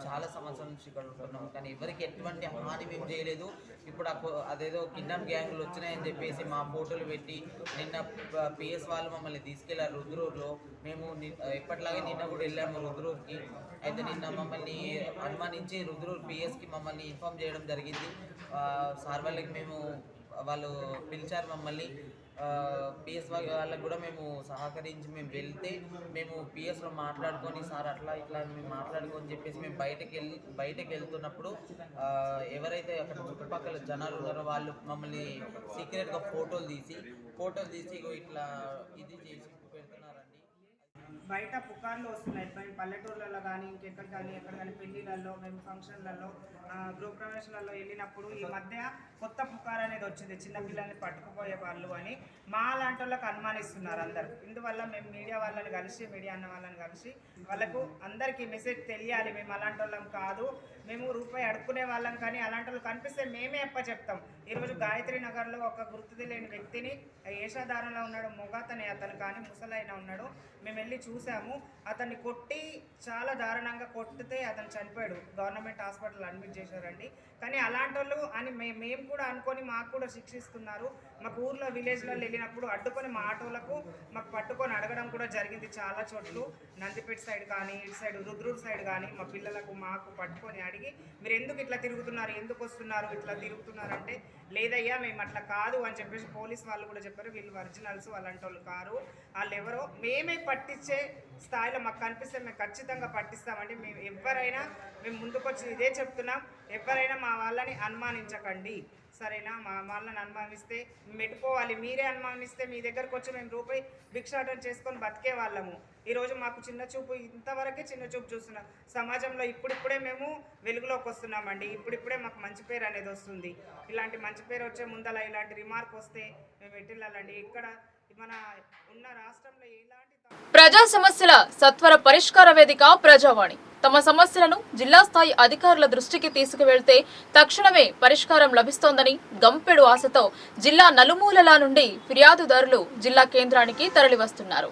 చాలా సంవత్సరాల నుంచి ఇక్కడ ఉంటున్నాము, కానీ ఎవరికి ఎటువంటి హాని మేము చేయలేదు. ఇప్పుడు అదేదో కిడ్నాప్ గ్యాంగులు వచ్చినాయని చెప్పేసి మా ఫోటోలు పెట్టి నిన్న పిఎస్ వాళ్ళు మమ్మల్ని తీసుకెళ్లారు రుద్రూర్లో. మేము ఎప్పటిలాగే నిన్న కూడా వెళ్ళాము రుద్రూర్కి. అయితే నిన్న మమ్మల్ని అనుమానించి రుద్రూర్ పిఎస్కి మమ్మల్ని ఇన్ఫామ్ చేయడం జరిగింది. సార్ వాళ్ళకి వాళ్ళు పిలిచారు మమ్మల్ని. పిఎస్ వాళ్ళకి కూడా మేము సహకరించి మేము వెళ్తే మేము పిఎస్లో మాట్లాడుకొని సార్ అట్లా ఇట్లా మేము మాట్లాడుకొని చెప్పేసి మేము బయటకు వెళ్తున్నప్పుడు ఎవరైతే అక్కడ చుట్టుపక్కల జనాలు ఉన్నారో వాళ్ళు మమ్మల్ని సీక్రెట్గా ఫోటోలు తీసి ఇట్లా ఇది చేసి పెడుతున్నారండి. బయట పుకార్లు వస్తున్నాయి. పల్లెటూర్లలో కానీ ఇంకెక్కడ కానీ ఎక్కడ కానీ పెళ్లిళ్ళల్లో, మేము ఫంక్షన్లలో, గృహప్రవేశాలలో వెళ్ళినప్పుడు ఈ మధ్య కొత్త పుకార్ అనేది వచ్చింది. చిన్నపిల్లల్ని పట్టుకుపోయే వాళ్ళు అని మా లాంటి వాళ్ళకి అనుమానిస్తున్నారు అందరు. ఇందువల్ల మేము మీడియా అన్న వాళ్ళని కలిసి వాళ్ళకు అందరికీ మెసేజ్ తెలియాలి. మేము అలాంటి వాళ్ళం కాదు, మేము రూపాయి అడుక్కునే వాళ్ళం. కానీ అలాంటి వాళ్ళు కనిపిస్తే మేమే చెప్తాం. ఈరోజు గాయత్రి నగర్లో ఒక గుర్తు తెలియని వ్యక్తిని వేషధారణలో ఉన్నాడు, మొగతనే అతను కానీ ముసలైన ఉన్నాడు. మేము వెళ్ళి వెళ్ళి చూసాము. అతన్ని కొట్టి చాలా దారుణంగా కొట్టితే అతను చనిపోయాడు. గవర్నమెంట్ హాస్పిటల్ అడ్మిట్ చేశారండి. కానీ అలాంటి వాళ్ళు అని మేము కూడా అనుకొని మాకు కూడా శిక్షిస్తున్నారు. మాకు ఊర్లో విలేజ్లలో వెళ్ళినప్పుడు అడ్డుకొని మా ఆటోలకు మాకు పట్టుకొని అడగడం కూడా జరిగింది. చాలా చోట్ల నందిపేట సైడ్ కానీ ఇటు సైడ్ రుద్రూరు సైడ్ కానీ మా పిల్లలకు మాకు పట్టుకొని అడిగి మీరు ఎందుకు ఇట్లా తిరుగుతున్నారు, ఎందుకు వస్తున్నారు, ఇట్లా తిరుగుతున్నారంటే లేదయ్యా మేము అట్లా కాదు అని చెప్పేసి పోలీస్ వాళ్ళు కూడా చెప్పారు. వీళ్ళు ఒరిజినల్స్, అలాంటి వాళ్ళు కారు, వాళ్ళు ఎవరో మేమే పట్టించే స్థాయిలో మాకు కనిపిస్తే మేము ఖచ్చితంగా పట్టిస్తామండి. మేము ఎవరైనా మేము ముందుకొచ్చి ఇదే చెప్తున్నాం, ఎవరైనా మా వాళ్ళని అనుమానించకండి, సరేనా? మా వాళ్ళని అనుమానిస్తే మెట్టుకోవాలి. మీరే అనుమానిస్తే మీ దగ్గరకు వచ్చి మేము రూపాయి భిక్షాటన చేసుకొని బతికే వాళ్ళము. ఈరోజు మాకు చిన్న చూపు, ఇంతవరకే చిన్న చూపు చూస్తున్నాం. సమాజంలో ఇప్పుడిప్పుడే మేము వెలుగులోకి వస్తున్నామండి. ఇప్పుడిప్పుడే మాకు మంచి పేరు అనేది వస్తుంది. ఇలాంటి మంచి పేరు వచ్చే ముందల ఇలాంటి రిమార్క్ వస్తే మేము ఎట్టిల్లాలండి? ఇక్కడ మన ఉన్న రాష్ట్రంలో ఎలాంటి ప్రజా సమస్యల సత్వర పరిష్కార వేదిక ప్రజావాణి తమ సమస్యలను జిల్లా స్థాయి అధికారుల దృష్టికి తీసుకువెళ్తే తక్షణమే పరిష్కారం లభిస్తోందని గంపెడు ఆశతో జిల్లా నలుమూలల నుండి ఫిర్యాదుదారులు జిల్లా కేంద్రానికి తరలివస్తున్నారు.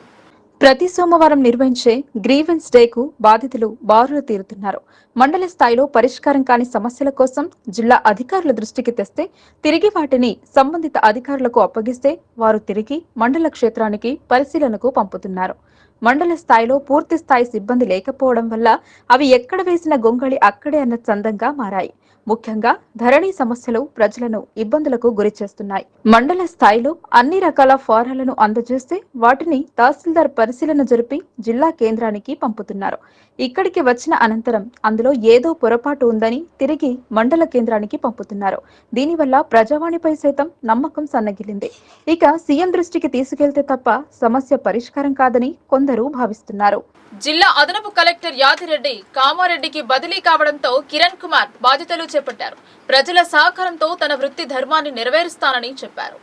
ప్రతి సోమవారం నిర్వహించే గ్రీవెన్స్ డేకు బాధితులు బారులు తీరుతున్నారు. మండల స్థాయిలో పరిష్కారం కాని సమస్యల కోసం జిల్లా అధికారుల దృష్టికి తెస్తే తిరిగి వాటిని సంబంధిత అధికారులకు అప్పగిస్తే వారు తిరిగి మండల క్షేత్రానికి పరిశీలనకు పంపుతున్నారు. మండల స్థాయిలో పూర్తి స్థాయి సిబ్బంది లేకపోవడం వల్ల అవి ఎక్కడ వేసిన గొంగళి అక్కడే అన్న చందంగా మారాయి. ముఖ్యంగా ధరణి సమస్యలు ప్రజలను ఇబ్బందులకు గురిచేస్తున్నాయి. మండల స్థాయిలో అన్ని రకాల ఫారాలను అందజేస్తే వాటిని తహసీల్దార్ పరిశీలన జరిపి జిల్లా కేంద్రానికి పంపుతున్నారు. ఇక్కడికి వచ్చిన అనంతరం అందులో ఏదో పొరపాటు ఉందని తిరిగి మండల కేంద్రానికి పంపుతున్నారు. దీనివల్ల ప్రజావాణిపై సైతం నమ్మకం సన్నగిల్లింది. ఇక సీఎం దృష్టికి తీసుకెళ్తే తప్ప సమస్య పరిష్కారం కాదని కొందరు భావిస్తున్నారు. జిల్లా అదనపు కలెక్టర్ యాదిరెడ్డి కామారెడ్డికి బదిలీ కావడంతో కిరణ్ కుమార్ బాధ్యతలు చేపట్టారు. ప్రజల సహకారంతో తన వృత్తి ధర్మాన్ని నెరవేరుస్తానని చెప్పారు.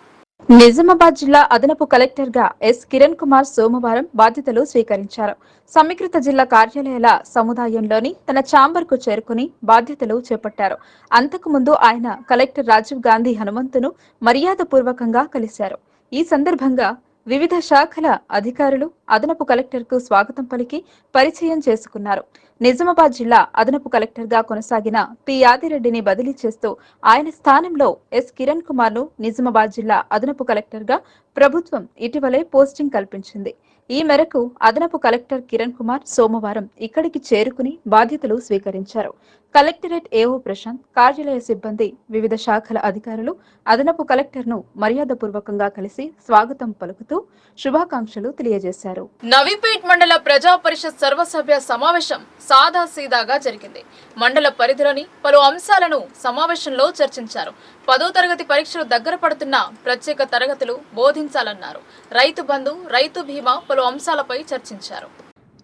నిజామాబాద్ జిల్లా అదనపు కలెక్టర్ గా ఎస్ కిరణ్ కుమార్ సోమవారం బాధ్యతలు స్వీకరించారు. సమీకృత జిల్లా కార్యాలయాల సముదాయంలోని తన ఛాంబర్ కు చేరుకుని బాధ్యతలు చేపట్టారు. అంతకుముందు ఆయన కలెక్టర్ రాజీవ్ గాంధీ హనుమంతును మర్యాదపూర్వకంగా కలిశారు. ఈ సందర్భంగా వివిధ శాఖల అధికారులు అదనపు కలెక్టర్ కు స్వాగతం పలికి పరిచయం చేసుకున్నారు. నిజామాబాద్ జిల్లా అదనపు కలెక్టర్ గా కొనసాగిన పి యాదిరెడ్డిని బదిలీ చేస్తూ ఆయన స్థానంలో ఎస్ కిరణ్ కుమార్ ను నిజామాబాద్ జిల్లా అదనపు కలెక్టర్ గా ప్రభుత్వం ఇటీవలే పోస్టింగ్ కల్పించింది. ఈ మేరకు అదనపు కలెక్టర్ కిరణ్ కుమార్ సోమవారం ఇక్కడికి చేరుకుని బాధ్యతలు స్వీకరించారు. కలెక్టరేట్ ఏఓ ప్రశాంత్, కార్యాలయ సిబ్బంది, వివిధ శాఖల అధికారులు అదనపు కలెక్టర్ ను మర్యాదపూర్వకంగా కలిసి స్వాగతం పలుకుతూ శుభాకాంక్షలు తెలియజేశారు. నవీపేట్ మండల ప్రజా పరిషత్ సర్వసభ్య సమావేశం సాదాసీదాగా జరిగింది. మండల పరిధిలోని పలు అంశాలను సమావేశంలో చర్చించారు. 10వ తరగతి పరీక్షలు దగ్గర పడుతున్న ప్రత్యేక తరగతులు బోధించాలన్నారు. రైతు బంధు, రైతు బీమా పలు అంశాలపై చర్చించారు.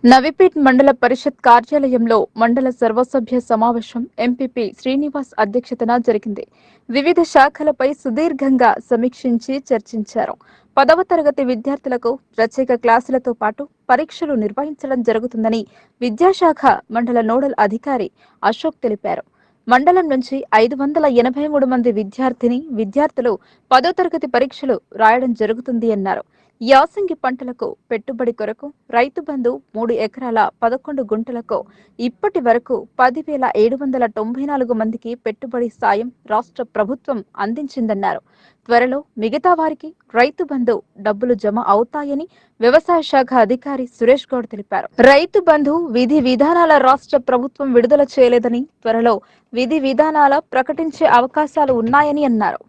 నవీపేట్ మండల పరిషత్ కార్యాలయంలో మండల సర్వసభ్య సమావేశం ఎంపీపీ శ్రీనివాస్ అధ్యక్షతన జరిగింది. వివిధ శాఖలపై సుదీర్ఘంగా సమీక్షించి చర్చించారు. 10వ తరగతి విద్యార్థులకు ప్రత్యేక క్లాసులతో పాటు పరీక్షలు నిర్వహించడం జరుగుతుందని విద్యాశాఖ మండల నోడల్ అధికారి అశోక్ తెలిపారు. మండలం నుంచి 583 మంది విద్యార్థులు 10వ తరగతి పరీక్షలు రాయడం జరుగుతుంది అన్నారు. యాసంగి పంటలకు పెట్టుబడి కొరకు రైతు బంధు 3 ఎకరాల 11 గుంటలకు ఇప్పటి వరకు 10,794 మందికి పెట్టుబడి సాయం రాష్ట్ర ప్రభుత్వం అందించిందన్నారు. త్వరలో మిగతా వారికి రైతు బంధు డబ్బులు జమ అవుతాయని వ్యవసాయ శాఖ అధికారి సురేష్ గౌడ్ తెలిపారు. రైతు బంధు విధి విధానాల రాష్ట్ర ప్రభుత్వం విడుదల చేయలేదని, త్వరలో విధి విధానాల ప్రకటించే అవకాశాలు ఉన్నాయని అన్నారు.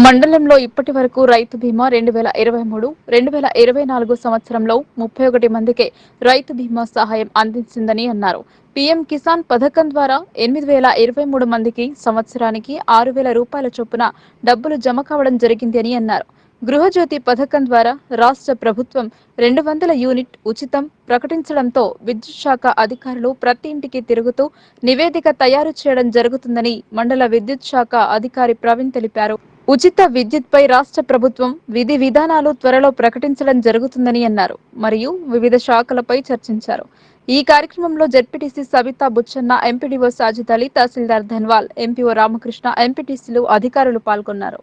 మండలంలో ఇప్పటి వరకు రైతు బీమా 2023-2024 సంవత్సరంలో 31 మందికి రైతు బీమా సహాయం అందించిందని అన్నారు. పీఎం కిసాన్ పథకం ద్వారా 8,023 మందికి సంవత్సరానికి 6,000 రూపాయల చొప్పున డబ్బులు జమ కావడం జరిగింది అని అన్నారు. గృహజ్యోతి పథకం ద్వారా రాష్ట్ర ప్రభుత్వం 200 యూనిట్ ఉచితం ప్రకటించడంతో విద్యుత్ శాఖ అధికారులు ప్రతి ఇంటికి తిరుగుతూ నివేదిక తయారు చేయడం జరుగుతుందని మండల విద్యుత్ శాఖ అధికారి ప్రవీణ్ తెలిపారు. ఉచిత విద్యుత్పై రాష్ట్ర ప్రభుత్వం విధి విధానాలు త్వరలో ప్రకటించడం జరుగుతుందని అన్నారు. మరియు వివిధ శాఖలపై చర్చించారు. ఈ కార్యక్రమంలో జెడ్పీటీసీ సవితా బుచ్చన్న, ఎంపీడీఓ సాజిద్ అలీ, తహసీల్దార్ ధన్వాల్, ఎంపీఓ రామకృష్ణ, ఎంపీటీసీలు, అధికారులు పాల్గొన్నారు.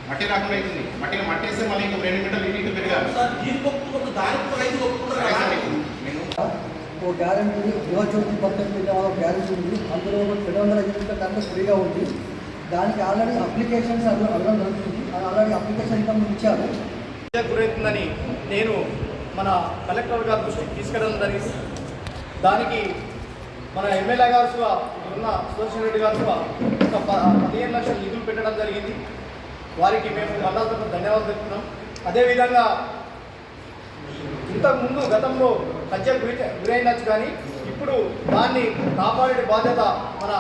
మట్టి రాకుండా అవుతుంది. మట్టి వేస్తే మళ్ళీ ఇంకా 2 మీటర్లు పెరగాలి. ఓ గ్యారంటీ గృహజ్యోతి పథకం కింద ఒక గ్యారంటీ ఉంది. అందులో 200 యూనిట్ల కరెంట్ ఫ్రీగా ఉంది. దానికి ఆల్రెడీ అప్లికేషన్స్ అడగడం జరుగుతుంది. ఆల్రెడీ అప్లికేషన్ ఇంత ఇచ్చారు. గురవుతుందని నేను మన కలెక్టర్ గారి దృష్టికి తీసుకెళ్ళడం జరిగింది. దానికి మన ఎమ్మెల్యే గారు ఉన్న సుదర్శన్ రెడ్డి గారు ఒక 15 లక్షల నిధులు పెట్టడం జరిగింది. వారికి మేము మండలంతో ధన్యవాదాలు చెప్తున్నాం. అదేవిధంగా ఇంతకుముందు గతంలో హత్యకు గురైనచ్చు, కానీ ఇప్పుడు దాన్ని కాపాడే బాధ్యత మన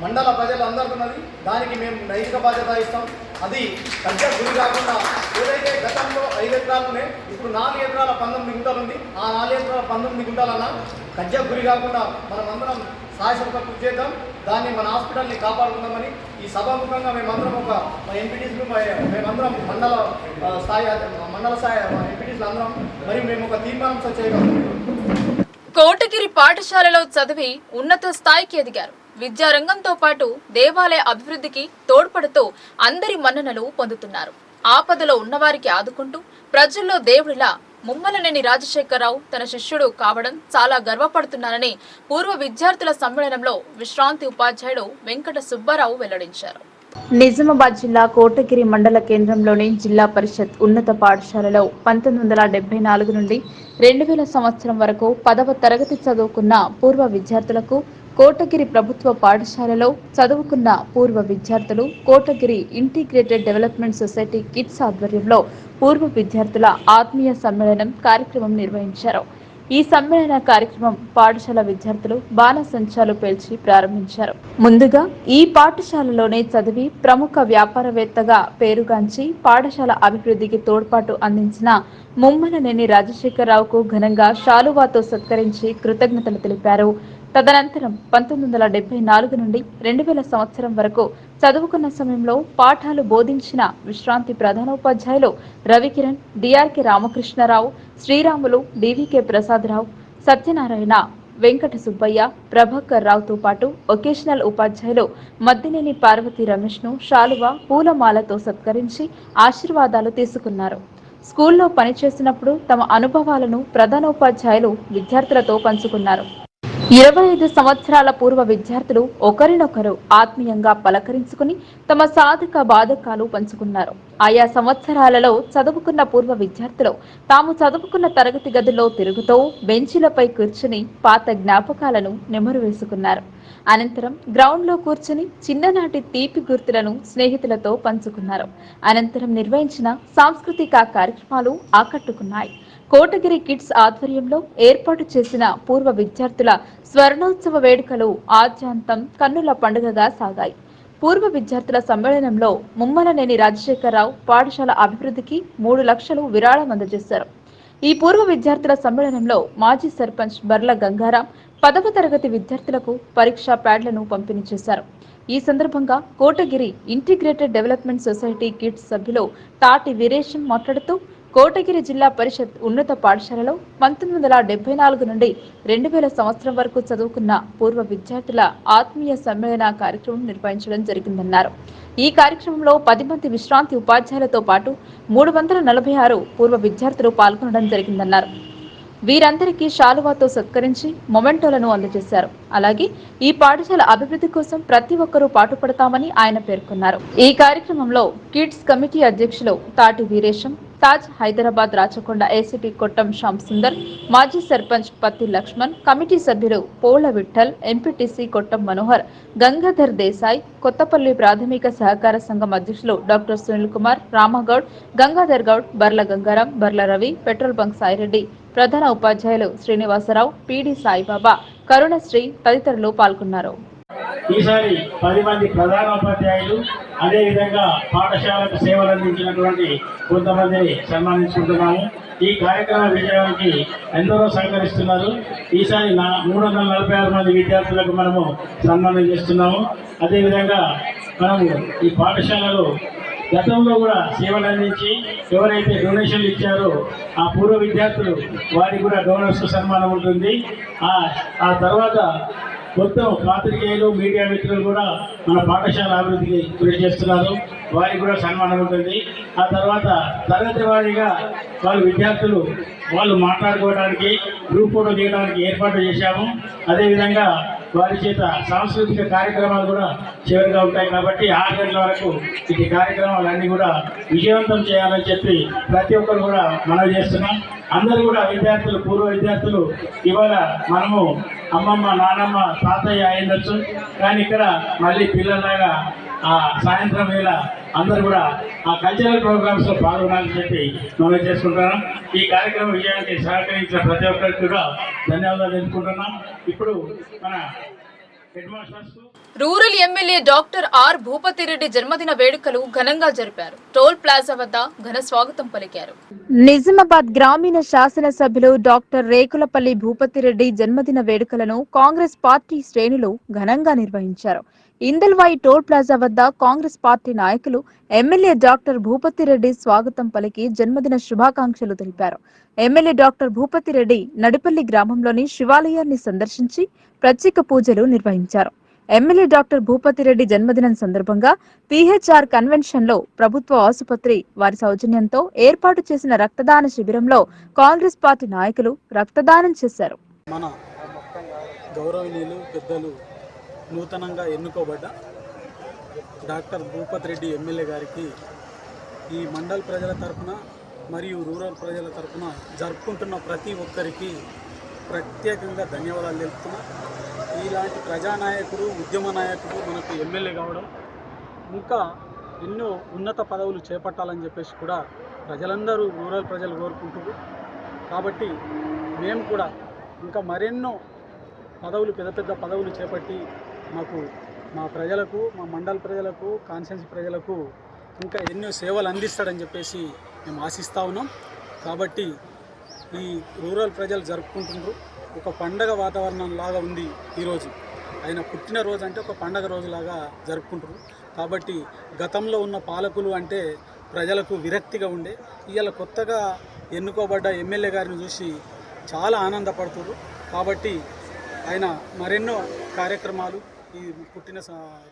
మండల ప్రజలందరికీ ఉన్నది. దానికి మేము నైతిక బాధ్యత ఇస్తాం. అది హత్యకు గురి కాకుండా ఏదైతే గతంలో 5 ఎకరాలునే ఇప్పుడు 4 ఎకరాల 19 గుంటలు ఉంది. ఆ 4 ఎకరాల 19 గుంటలన్నా హత్యకు గురి కాకుండా మనమందరం సాయశక్తిగా కృషి చేద్దాం. దాన్ని మన హాస్పిటల్ని కాపాడుకుందామని ఈ సభాముఖంగా మేమందరం ఒక ఎంపీటీస్లు మేమందరం మండల స్థాయి ఎంపీటీస్లు అందరం మరియు మేము ఒక తీర్మానం చేయగలుగుతాం. కోటగిరి పాఠశాలలో చదివి ఉన్నత స్థాయికి ఎదిగారు. విద్యారంగంతో పాటు దేవాలయ అభివృద్ధికి తోడ్పడుతూ అందరి మన్ననలు పొందుతున్నారు. ఆపదలో ఉన్నవారికి ఆదుకుంటూ ప్రజల్లో దేవుడిలా ముమ్మలనేని రాజశేఖరరావు తన శిష్యుడు కావడం చాలా గర్వపడుతున్నానని పూర్వ విద్యార్థుల సమ్మేళనంలో విశ్రాంతి ఉపాధ్యాయుడు వెంకట సుబ్బారావు వెల్లడించారు. నిజామాబాద్ జిల్లా కోటగిరి మండల కేంద్రంలోని జిల్లా పరిషత్ ఉన్నత పాఠశాలలో 1974 నుండి 2000 సంవత్సరం వరకు 10వ తరగతి చదువుకున్న పూర్వ విద్యార్థులకు కోటగిరి ప్రభుత్వ పాఠశాలలో చదువుకున్న పూర్వ విద్యార్థులు Kotagiri integrated development society kids ఆధ్వర్యంలో పూర్వ విద్యార్థుల ఆత్మీయ సమ్మేళనం కార్యక్రమం నిర్వహించారు. ఈ సమ్మేళన కార్యక్రమం పాఠశాల విద్యార్థులు బాణసంచాలు పేల్చి ప్రారంభించారు. ముందుగా ఈ పాఠశాలలోనే చదివి ప్రముఖ వ్యాపారవేత్తగా పేరుగాంచి పాఠశాల అభివృద్ధికి తోడ్పాటు అందించిన ముమ్మలనేని రాజశేఖరరావుకు ఘనంగా శాలువాతో సత్కరించి కృతజ్ఞతలు తెలిపారు. తదనంతరం 1974 నుండి 2000 సంవత్సరం వరకు చదువుకున్న సమయంలో పాఠాలు బోధించిన విశ్రాంతి ప్రధానోపాధ్యాయులు రవికిరణ్, డిఆర్కే రామకృష్ణరావు, శ్రీరాములు, డివికే ప్రసాదరావు, సత్యనారాయణ, వెంకట సుబ్బయ్య, ప్రభాకర్ రావుతో పాటు ఒకేషనల్ ఉపాధ్యాయులు మద్దినేని పార్వతీ రమేష్ను శాలువ, పూలమాలతో సత్కరించి ఆశీర్వాదాలు తీసుకున్నారు. స్కూల్లో పనిచేసినప్పుడు తమ అనుభవాలను ప్రధానోపాధ్యాయులు విద్యార్థులతో పంచుకున్నారు. 25 సంవత్సరాల పూర్వ విద్యార్థులు ఒకరినొకరు ఆత్మీయంగా పలకరించుకుని తమ సాధక బాధకాలు పంచుకున్నారు. ఆయా సంవత్సరాలలో చదువుకున్న పూర్వ విద్యార్థులు తాము చదువుకున్న తరగతి గదుల్లో తిరుగుతూ బెంచీలపై కూర్చుని పాత జ్ఞాపకాలను నెమరు వేసుకున్నారు. అనంతరం గ్రౌండ్లో కూర్చుని చిన్ననాటి తీపి గుర్తులను స్నేహితులతో పంచుకున్నారు. అనంతరం నిర్వహించిన సాంస్కృతిక కార్యక్రమాలు ఆకట్టుకున్నాయి. కోటగిరి కిడ్స్ ఆధ్వర్యంలో ఏర్పాటు చేసిన పూర్వ విద్యార్థుల స్వర్ణోత్సవ వేడుకలు ఆద్యాంతం కన్నుల పండుగగా సాగాయి. పూర్వ విద్యార్థుల సమ్మేళనంలో ముమ్మలనేని రాజశేఖరరావు పాఠశాల అభివృద్ధికి 3 లక్షలు విరాళం అందజేశారు. ఈ పూర్వ విద్యార్థుల సమ్మేళనంలో మాజీ సర్పంచ్ బర్ల గంగారాం 10వ తరగతి విద్యార్థులకు పరీక్షా ప్యాడ్లను పంపిణీ చేశారు. ఈ సందర్భంగా Kotagiri integrated development society kids సభ్యులు తాటి వీరేశం మాట్లాడుతూ కోటగిరి జిల్లా పరిషత్ ఉన్నత పాఠశాలలో 1974 నుండి 2000 సంవత్సరం వరకు చదువుకున్న పూర్వ విద్యార్థుల ఆత్మీయ సమ్మేళన కార్యక్రమం నిర్వహించడం జరిగిందన్నారు. ఈ కార్యక్రమంలో 10 మంది విశ్రాంతి ఉపాధ్యాయులతో పాటు 346 పూర్వ విద్యార్థులు పాల్గొనడం జరిగిందన్నారు. వీరందరికీ శాలువాతో సత్కరించి మొమెంటోలను అందజేశారు. అలాగే ఈ పాఠశాల అభివృద్ధి కోసం ప్రతి ఒక్కరూ పాటుపడతామని ఆయన పేర్కొన్నారు. ఈ కార్యక్రమంలో కిడ్స్ కమిటీ అధ్యక్షులు తాటి వీరేశం, తాజ్ హైదరాబాద్ రాచకొండ ఏసీపీ కొట్టం శ్యామ్ సుందర్, మాజీ సర్పంచ్ పత్తి లక్ష్మణ్, కమిటీ సభ్యులు పోళ్ల విఠల్, ఎంపీటీసీ కొట్టం మనోహర్, గంగాధర్ దేశాయ్, కొత్తపల్లి ప్రాథమిక సహకార సంఘం అధ్యక్షులు doctor Sunil Kumar, Ramagoud, Gangadhar Goud, Barla Gangaram, Barla Ravi, petrol bunk Saireddy, ప్రధాన ఉపాధ్యాయులు శ్రీనివాసరావు, పీడి సాయిబాబా, కరుణశ్రీ తదితరులు పాల్గొన్నారు. ఈసారి 10 మంది ప్రధాన ఉపాధ్యాయులు అదేవిధంగా పాఠశాలకు సేవలు అందించినటువంటి కొంతమందిని సన్మానించుకుంటున్నాము. ఈ కార్యక్రమ విజయానికి ఎందరో సహకరిస్తున్నారు. ఈసారి 346 మంది విద్యార్థులకు మనము సన్మానం చేస్తున్నాము. అదేవిధంగా మనము ఈ పాఠశాలలో గతంలో కూడా సేవలు అందించి ఎవరైతే డొనేషన్లు ఇచ్చారో ఆ పూర్వ విద్యార్థులు వారికి కూడా డోనర్స్ సన్మానం ఉంటుంది. ఆ తర్వాత మొత్తం పాత్రికేయులు మీడియా మిత్రులు కూడా మన పాఠశాల అభివృద్ధికి కృషి చేస్తున్నారు. వారికి కూడా సన్మానం ఉంటుంది. ఆ తర్వాత తరగతి వారీగా విద్యార్థులు వాళ్ళు మాట్లాడుకోవడానికి గ్రూప్ ఫోటో తీయడానికి ఏర్పాటు చేశాము. అదేవిధంగా వారి చేత సాంస్కృతిక కార్యక్రమాలు కూడా చివరిగా ఉంటాయి కాబట్టి 6 గంటల వరకు ఈ కార్యక్రమాలన్నీ కూడా విజయవంతం చేయాలని చెప్పి ప్రతి ఒక్కరు కూడా మనవి చేస్తున్నాం. అందరూ కూడా విద్యార్థులు, పూర్వ విద్యార్థులు ఇవాళ మనము అమ్మమ్మ, నానమ్మ, తాతయ్య అయ్యుండొచ్చు, కానీ ఇక్కడ మళ్ళీ పిల్లలాగా ఆ సాయంత్రం వేళ అందరూ కూడా ఆ కల్చరల్ ప్రోగ్రామ్స్ లో పాల్గొనాలని చెప్పి మనం చేసుకుంటున్నాం. ఈ కార్యక్రమం విజయానికి సహకరించిన ప్రతి ఒక్కరికి కూడా ధన్యవాదాలు తెలుపుకుంటున్నాం. ఇప్పుడు మన headmasters rural MLA doctor R Bhupathi Reddy జన్మదిన వేడుకలు ఘనంగా జరిపారు. టోల్ ప్లాజా వద్ద ఘన స్వాగతం పలికారు. నిజామాబాద్ గ్రామీణ శాసనసభ్యులు డాక్టర్ రేకులపల్లి భూపతిరెడ్డి జన్మదిన వేడుకలను కాంగ్రెస్ పార్టీ శ్రేణులు ఘనంగా నిర్వహించారు. ఇందల్వాయి టోల్ ప్లాజా వద్ద కాంగ్రెస్ పార్టీ నాయకులు ఎమ్మెల్యే డాక్టర్ భూపతిరెడ్డి స్వాగతం పలికి జన్మదిన శుభాకాంక్షలు తెలిపారు. ఎమ్మెల్యే డాక్టర్ భూపతిరెడ్డి నడిపల్లి గ్రామంలోని శివాలయాన్ని సందర్శించి ప్రత్యేక పూజలు నిర్వహించారు. ఎమ్మెల్యే డాక్టర్ భూపతిరెడ్డి జన్మదినం సందర్భంగా పిహెచ్ఆర్ కన్వెన్షన్ లో ప్రభుత్వ ఆసుపత్రి వారి సౌజన్యంతో ఏర్పాటు చేసిన రక్తదాన శిబిరంలో కాంగ్రెస్ పార్టీ నాయకులు రక్తదానం చేశారు. మన గౌరవనీయులు పెద్దలు నూతనంగా ఎన్నుకోబడ్డ డాక్టర్ భూపతిరెడ్డి ఎమ్మెల్యే గారికి ఈ మండల ప్రజల తరఫున మరియు రూరల్ ప్రజల తరఫున జరుపుకుంటున్న ప్రతి ఒక్కరికి ప్రత్యేకంగా ధన్యవాదాలు తెలుపుతున్నా. ఇలాంటి ప్రజానాయకుడు, ఉద్యమ నాయకుడు మనకు ఎమ్మెల్యే కావడం, ఇంకా ఎన్నో ఉన్నత పదవులు చేపట్టాలని చెప్పేసి కూడా ప్రజలందరూ, రూరల్ ప్రజలు కోరుకుంటున్నారు. కాబట్టి మేము కూడా ఇంకా మరెన్నో పదవులు, పెద్ద పెద్ద పదవులు చేపట్టి మా ప్రజలకు, మా మండల ప్రజలకు, కాన్స్టిట్యున్సీ ప్రజలకు ఇంకా ఎన్నో సేవలు అందిస్తాడని చెప్పేసి మేము ఆశిస్తూ ఉన్నాం. కాబట్టి ఈ రూరల్ ప్రజలు జరుపుకుంటున్నారు. ఒక పండగ వాతావరణం లాగా ఉంది ఈరోజు. ఆయన పుట్టినరోజు అంటే ఒక పండగ రోజులాగా జరుపుకుంటారు. కాబట్టి గతంలో ఉన్న పాలకులు అంటే ప్రజలకు విరక్తిగా ఉండే, ఇవాళ కొత్తగా ఎన్నుకోబడ్డ ఎమ్మెల్యే గారిని చూసి చాలా ఆనందపడుతున్నారు. కాబట్టి ఆయన మరెన్నో కార్యక్రమాలు ఈ పుట్టిన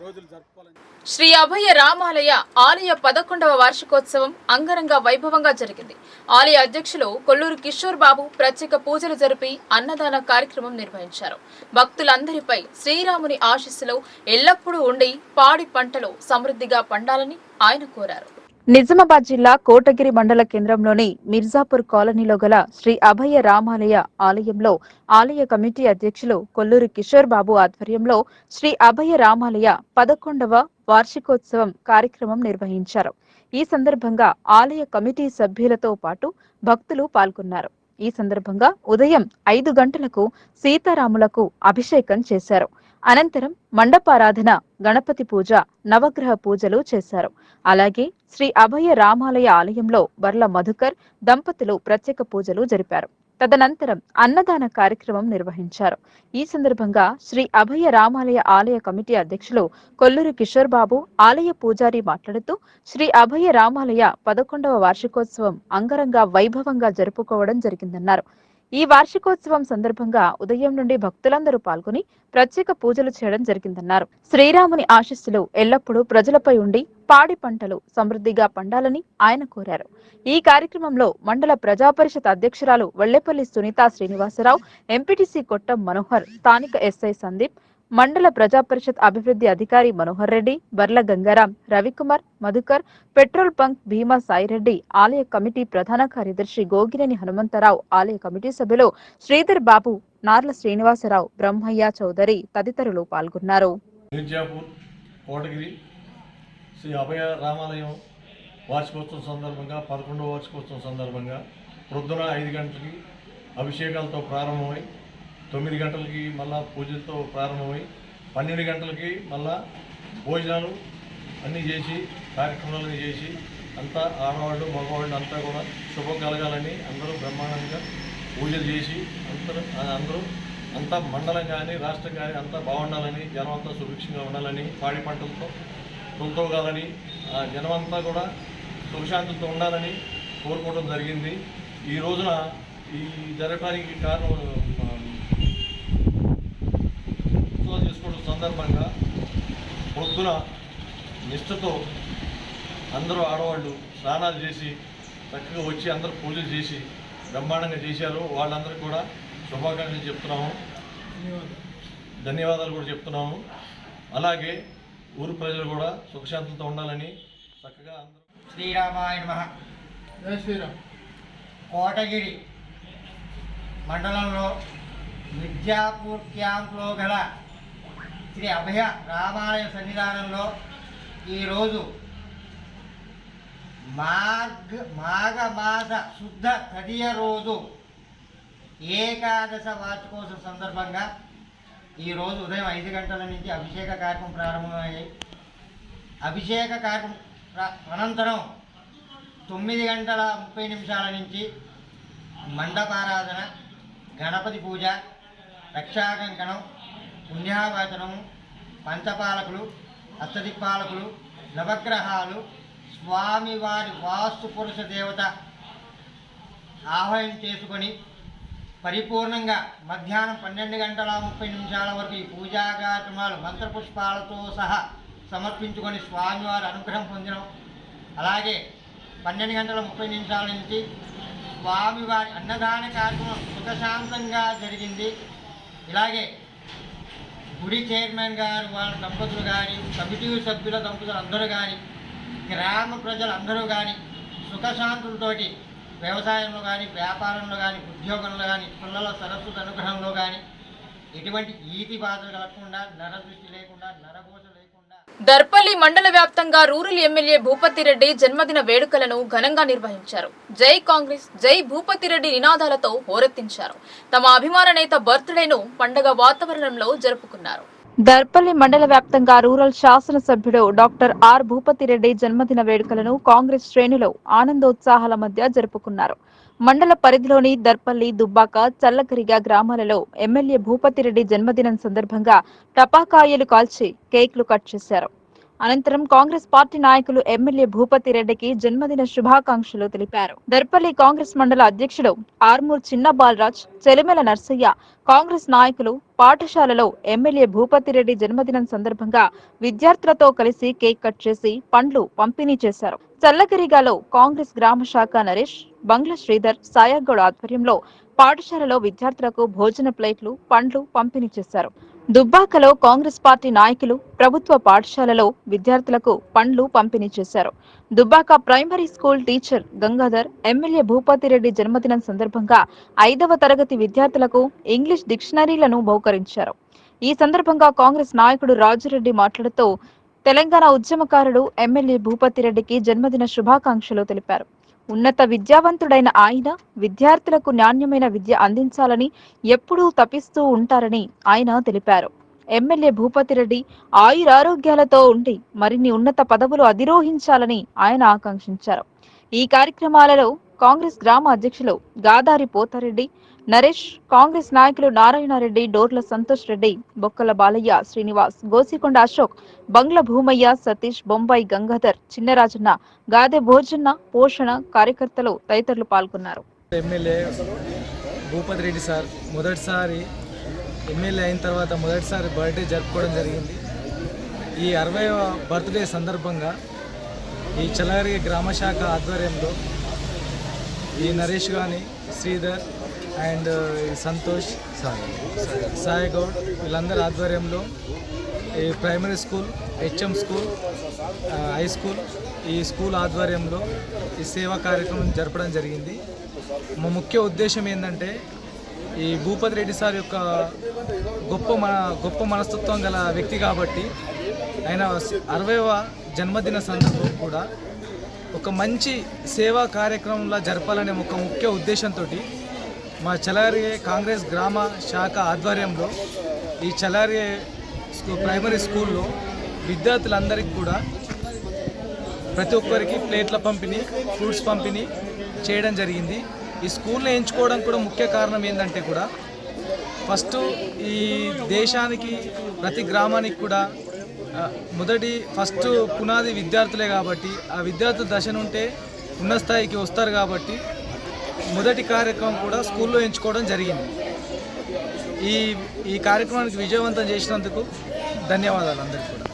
రోజులు జరుపుకోవాలని. శ్రీ అభయ రామాలయ ఆలయ 11వ వార్షికోత్సవం అంగరంగ వైభవంగా జరిగింది. ఆలయ అధ్యక్షులు కొల్లూరు కిషోర్ బాబు ప్రత్యేక పూజలు జరిపి అన్నదాన కార్యక్రమం నిర్వహించారు. భక్తులందరిపై శ్రీరాముని ఆశీస్సులు ఎల్లప్పుడూ ఉండి పాడి పంటలు సమృద్ధిగా పండాలని ఆయన కోరారు. నిజామాబాద్ జిల్లా కోటగిరి మండల కేంద్రంలోని మిర్జాపూర్ కాలనీలో గల శ్రీ అభయ రామాలయ ఆలయంలో ఆలయ కమిటీ అధ్యక్షులు కొల్లూరు కిషోర్ బాబు ఆధ్వర్యంలో శ్రీ అభయ రామాలయ 11వ వార్షికోత్సవం కార్యక్రమం నిర్వహించారు. ఈ సందర్భంగా ఆలయ కమిటీ సభ్యులతో పాటు భక్తులు పాల్గొన్నారు. ఈ సందర్భంగా ఉదయం 5 గంటలకు సీతారాములకు అభిషేకం చేశారు. అనంతరం మండపారాధన, గణపతి పూజ, నవగ్రహ పూజలు చేశారు. అలాగే శ్రీ అభయ రామాలయ ఆలయంలో వర్ల మధుకర్ దంపతులు ప్రత్యేక పూజలు జరిపారు. తదనంతరం అన్నదాన కార్యక్రమం నిర్వహించారు. ఈ సందర్భంగా శ్రీ అభయ రామాలయ ఆలయ కమిటీ అధ్యక్షులు కొల్లూరు కిషోర్ బాబు, ఆలయ పూజారి మాట్లాడుతూ శ్రీ అభయ రామాలయ 11వ వార్షికోత్సవం అంగరంగ వైభవంగా జరుపుకోవడం జరిగిందన్నారు. ఈ వార్షికోత్సవం సందర్భంగా ఉదయం నుండి భక్తులందరూ పాల్గొని ప్రత్యేక పూజలు చేయడం జరిగిందన్నారు. శ్రీరాముని ఆశీస్సులు ఎల్లప్పుడూ ప్రజలపై ఉండి పాడి పంటలు సమృద్ధిగా పండాలని ఆయన కోరారు. ఈ కార్యక్రమంలో మండల ప్రజాపరిషత్ అధ్యక్షురాలు వల్లెపల్లి సునీతా శ్రీనివాసరావు, ఎంపీటీసీ కొట్టం మనోహర్, స్థానిక ఎస్ఐ సందీప్, మండల ప్రజాపరిషత్ అభివృద్ధి అధికారి మనోహర్ రెడ్డి, బర్ల గంగారాం, రవికుమార్, మధుకర్, పెట్రోల్ బంక్ భీమా సాయిరెడ్డి, ఆలయ కమిటీ ప్రధాన కార్యదర్శి గోగినేని హనుమంతరావు, ఆలయ కమిటీ సభ్యులు శ్రీధర్ బాబు, నార్ల శ్రీనివాసరావు, బ్రహ్మయ్య చౌదరి తదితరులు పాల్గొన్నారు. మిర్జాపూర్ కోటగిరి శ్రీ అభయ రామాలయం వార్షికోత్సవం సందర్భంగా 11వ వార్షికోత్సవం సందర్భంగా ప్రొద్దున 5 గంటలకి అభిషేకాలతో ప్రారంభమై 9 గంటలకి మళ్ళా పూజలతో ప్రారంభమై 12 గంటలకి మళ్ళా భోజనాలు అన్నీ చేసి కార్యక్రమాలన్నీ చేసి అంతా ఆడవాళ్ళు మగవాళ్ళు అంతా కూడా శుభం కలగాలని అందరూ బ్రహ్మాండంగా పూజలు చేసి అందరూ అంతా మండలం కానీ రాష్ట్రం కానీ అంతా బాగుండాలని, జనం అంతా సుభిక్షంగా ఉండాలని, పాడి పంటలతో తొలతోగాలని, జనం అంతా కూడా సుఖశాంతులతో ఉండాలని కోరుకోవడం జరిగింది. ఈ రోజున ఈ జరగడానికి కారణం సందర్భంగా పొద్దున నిష్ఠతో అందరూ ఆడవాళ్ళు స్నానాలు చేసి చక్కగా వచ్చి అందరూ పూజలు చేసి బ్రహ్మాండంగా చేశారు. వాళ్ళందరికీ కూడా శుభాకాంక్షలు చెప్తున్నాము, ధన్యవాదాలు కూడా చెప్తున్నాము. అలాగే ఊరు ప్రజలు కూడా సుఖశాంతులతో ఉండాలని చక్కగా అందరూ. శ్రీరామాయ నమః. జై శ్రీరామ్. కోటగిరి మండలంలో మిర్జాపూర్ క్యాంప్లో గల శ్రీ అభయ రామాలయ సన్నిధానంలో ఈరోజు మాఘమాస శుద్ధ తదియ రోజు ఏకాదశ వార్షికోత్సవ సందర్భంగా ఈరోజు ఉదయం 5 గంటల నుంచి అభిషేక కార్యక్రమం ప్రారంభమయ్యాయి. అభిషేక కార్యక్రమం అనంతరం 9 గంటల 30 నిమిషాల నుంచి మండపారాధన, గణపతి పూజ, రక్షాకంకణం, పుణ్యావచనము, పంచపాలకులు, అష్టదిక్పాలకులు, నవగ్రహాలు, స్వామివారి వాస్తు పురుష దేవత ఆహ్వానం చేసుకొని పరిపూర్ణంగా మధ్యాహ్నం 12 గంటల 30 నిమిషాల వరకు ఈ పూజా కార్యక్రమాలు మంత్రపుష్పాలతో సహా సమర్పించుకొని స్వామివారి అనుగ్రహం పొందడం. అలాగే 12 గంటల 30 నిమిషాల నుంచి స్వామివారి అన్నదాన కార్యక్రమం సుఖశాంతంగా జరిగింది. ఇలాగే గుడి చైర్మన్ గారు, వాళ్ళ దంపతులు కానీ, కమిటీ సభ్యుల దంపతులు అందరూ కానీ, గ్రామ ప్రజలందరూ కానీ సుఖశాంతులతోటి వ్యవసాయంలో కానీ, వ్యాపారంలో కానీ, ఉద్యోగంలో కానీ, పిల్లల సరస్వతి అనుగ్రహంలో కానీ ఎటువంటి ఈతి బాధలు కలగకుండా, నరదృష్టి లేకుండా, నరఘోష లేకుండా. దర్పల్లి మండల వ్యాప్తంగా రూరల్ ఎమ్మెల్యే భూపతిరెడ్డి జన్మదిన వేడుకలను ఘనంగా నిర్వహించారు. జై కాంగ్రెస్, జై భూపతిరెడ్డి నినాదాలతో హోరెత్తించారు. తమ అభిమాన నేత బర్త్డేను పండగ వాతావరణంలో జరుపుకున్నారు. దర్పల్లి మండల వ్యాప్తంగా రూరల్ శాసనసభ్యుడు డాక్టర్ ఆర్ భూపతిరెడ్డి జన్మదిన వేడుకలను కాంగ్రెస్ శ్రేణులు ఆనందోత్సాహాల మధ్య జరుపుకున్నారు. మండల పరిధిలోని దర్పల్లి, దుబ్బాక, చల్లకరిగా గ్రామాలలో ఎమ్మెల్యే భూపతిరెడ్డి జన్మదినం సందర్భంగా టపాకాయలు కాల్చి కేక్లు కట్ చేశారు. అనంతరం కాంగ్రెస్ పార్టీ నాయకులు ఎమ్మెల్యే భూపతిరెడ్డికి జన్మదిన శుభాకాంక్షలు తెలిపారు. దర్పల్లి కాంగ్రెస్ మండల అధ్యక్షుడు ఆర్మూర్ చిన్న బాలరాజ్, చెలిమెల నర్సయ్య, కాంగ్రెస్ నాయకులు పాఠశాలలో ఎమ్మెల్యే భూపతిరెడ్డి జన్మదినం సందర్భంగా విద్యార్థులతో కలిసి కేక్ కట్ చేసి పండ్లు పంపిణీ చేశారు. చల్లగిరిగాలో కాంగ్రెస్ గ్రామ శాఖ నరేష్, బంగ్ల శ్రీధర్, సాయగౌడ్ ఆధ్వర్యంలో పాఠశాలలో విద్యార్థులకు భోజన ప్లేట్లు, పండ్లు పంపిణీ చేశారు. దుబ్బాకలో కాంగ్రెస్ పార్టీ నాయకులు ప్రభుత్వ పాఠశాలలో విద్యార్థులకు పండ్లు పంపిణీ చేశారు. Dubbaka primary school teacher Gangadhar MLA Bhupathi Reddy జన్మదినం సందర్భంగా 5వ తరగతి విద్యార్థులకు ఇంగ్లీష్ డిక్షనరీలను బహుకరించారు. ఈ సందర్భంగా కాంగ్రెస్ నాయకుడు రాజురెడ్డి మాట్లాడుతూ తెలంగాణ ఉద్యమకారుడు ఎమ్మెల్యే భూపతిరెడ్డికి జన్మదిన శుభాకాంక్షలు తెలిపారు. ఉన్నత విద్యావంతుడైన ఆయన విద్యార్థులకు నాణ్యమైన విద్య అందించాలని ఎప్పుడూ తపిస్తూ ఉంటారని ఆయన తెలిపారు. ఎమ్మెల్యే భూపతిరెడ్డి ఆయురారోగ్యాలతో ఉండి మరిన్ని ఉన్నత పదవులు అధిరోహించాలని ఆయన ఆకాంక్షించారు. ఈ కార్యక్రమాలలో కాంగ్రెస్ గ్రామ అధ్యక్షులు గాదారి పోతారెడ్డి, నరేష్, కాంగ్రెస్ నాయకులు నారాయణరెడ్డి, డోర్ల సంతోష్ రెడ్డి, బొక్కల బాలయ్య, శ్రీనివాస్, గోసికొండ అశోక్, బంగ్ల భూమయ్య, సతీష్, బొంబాయి గంగాధర్, చిన్నరాజన్న, గాదె భోజన్న, పోషణ కార్యకర్తలు తదితరులు పాల్గొన్నారు. ఎమ్మెల్యే భూపతిరెడ్డి సార్ మొదటిసారి ఎమ్మెల్యే అయిన తర్వాత మొదటిసారి బర్త్డే జరుపుకోవడం జరిగింది. ఈ 60వ బర్త్డే సందర్భంగా ఈ చల్లగిరి గ్రామ శాఖ ఆధ్వర్యంలో ఈ నరేష్ కానీ, శ్రీధర్ అండ్ సంతోష్, సాయిగౌడ్ వీళ్ళందరి ఆధ్వర్యంలో ఈ primary school, HM school, high school, ఈ స్కూల్ ఆధ్వర్యంలో ఈ సేవా కార్యక్రమం జరపడం జరిగింది. మా ముఖ్య ఉద్దేశం ఏంటంటే ఈ భూపతిరెడ్డి సార్ యొక్క గొప్ప మనస్తత్వం గల వ్యక్తి కాబట్టి ఆయన 60వ జన్మదిన సందర్భం కూడా ఒక మంచి సేవా కార్యక్రమంలా జరపాలనే ఒక ముఖ్య ఉద్దేశంతో మా చల్లగిరి కాంగ్రెస్ గ్రామ శాఖ ఆధ్వర్యంలో ఈ చల్లగిరి ప్రైమరీ స్కూల్లో విద్యార్థులందరికీ కూడా ప్రతి ఒక్కరికి ప్లేట్ల పంపిణీ, ఫ్రూట్స్ పంపిణీ చేయడం జరిగింది. ఈ స్కూల్ని ఎంచుకోవడం కూడా ముఖ్య కారణం ఏంటంటే కూడా ఫస్ట్ ఈ దేశానికి ప్రతి గ్రామానికి కూడా ఫస్ట్ పునాది విద్యార్థులే కాబట్టి ఆ విద్యార్థుల దశ నుంటే ఉన్నత స్థాయికి వస్తారు కాబట్టి మొదటి కార్యక్రమం కూడా స్కూల్లో ఎంచుకోవడం జరిగింది. ఈ కార్యక్రమానికి విజయవంతం చేసినందుకు ధన్యవాదాలు అందరికీ కూడా.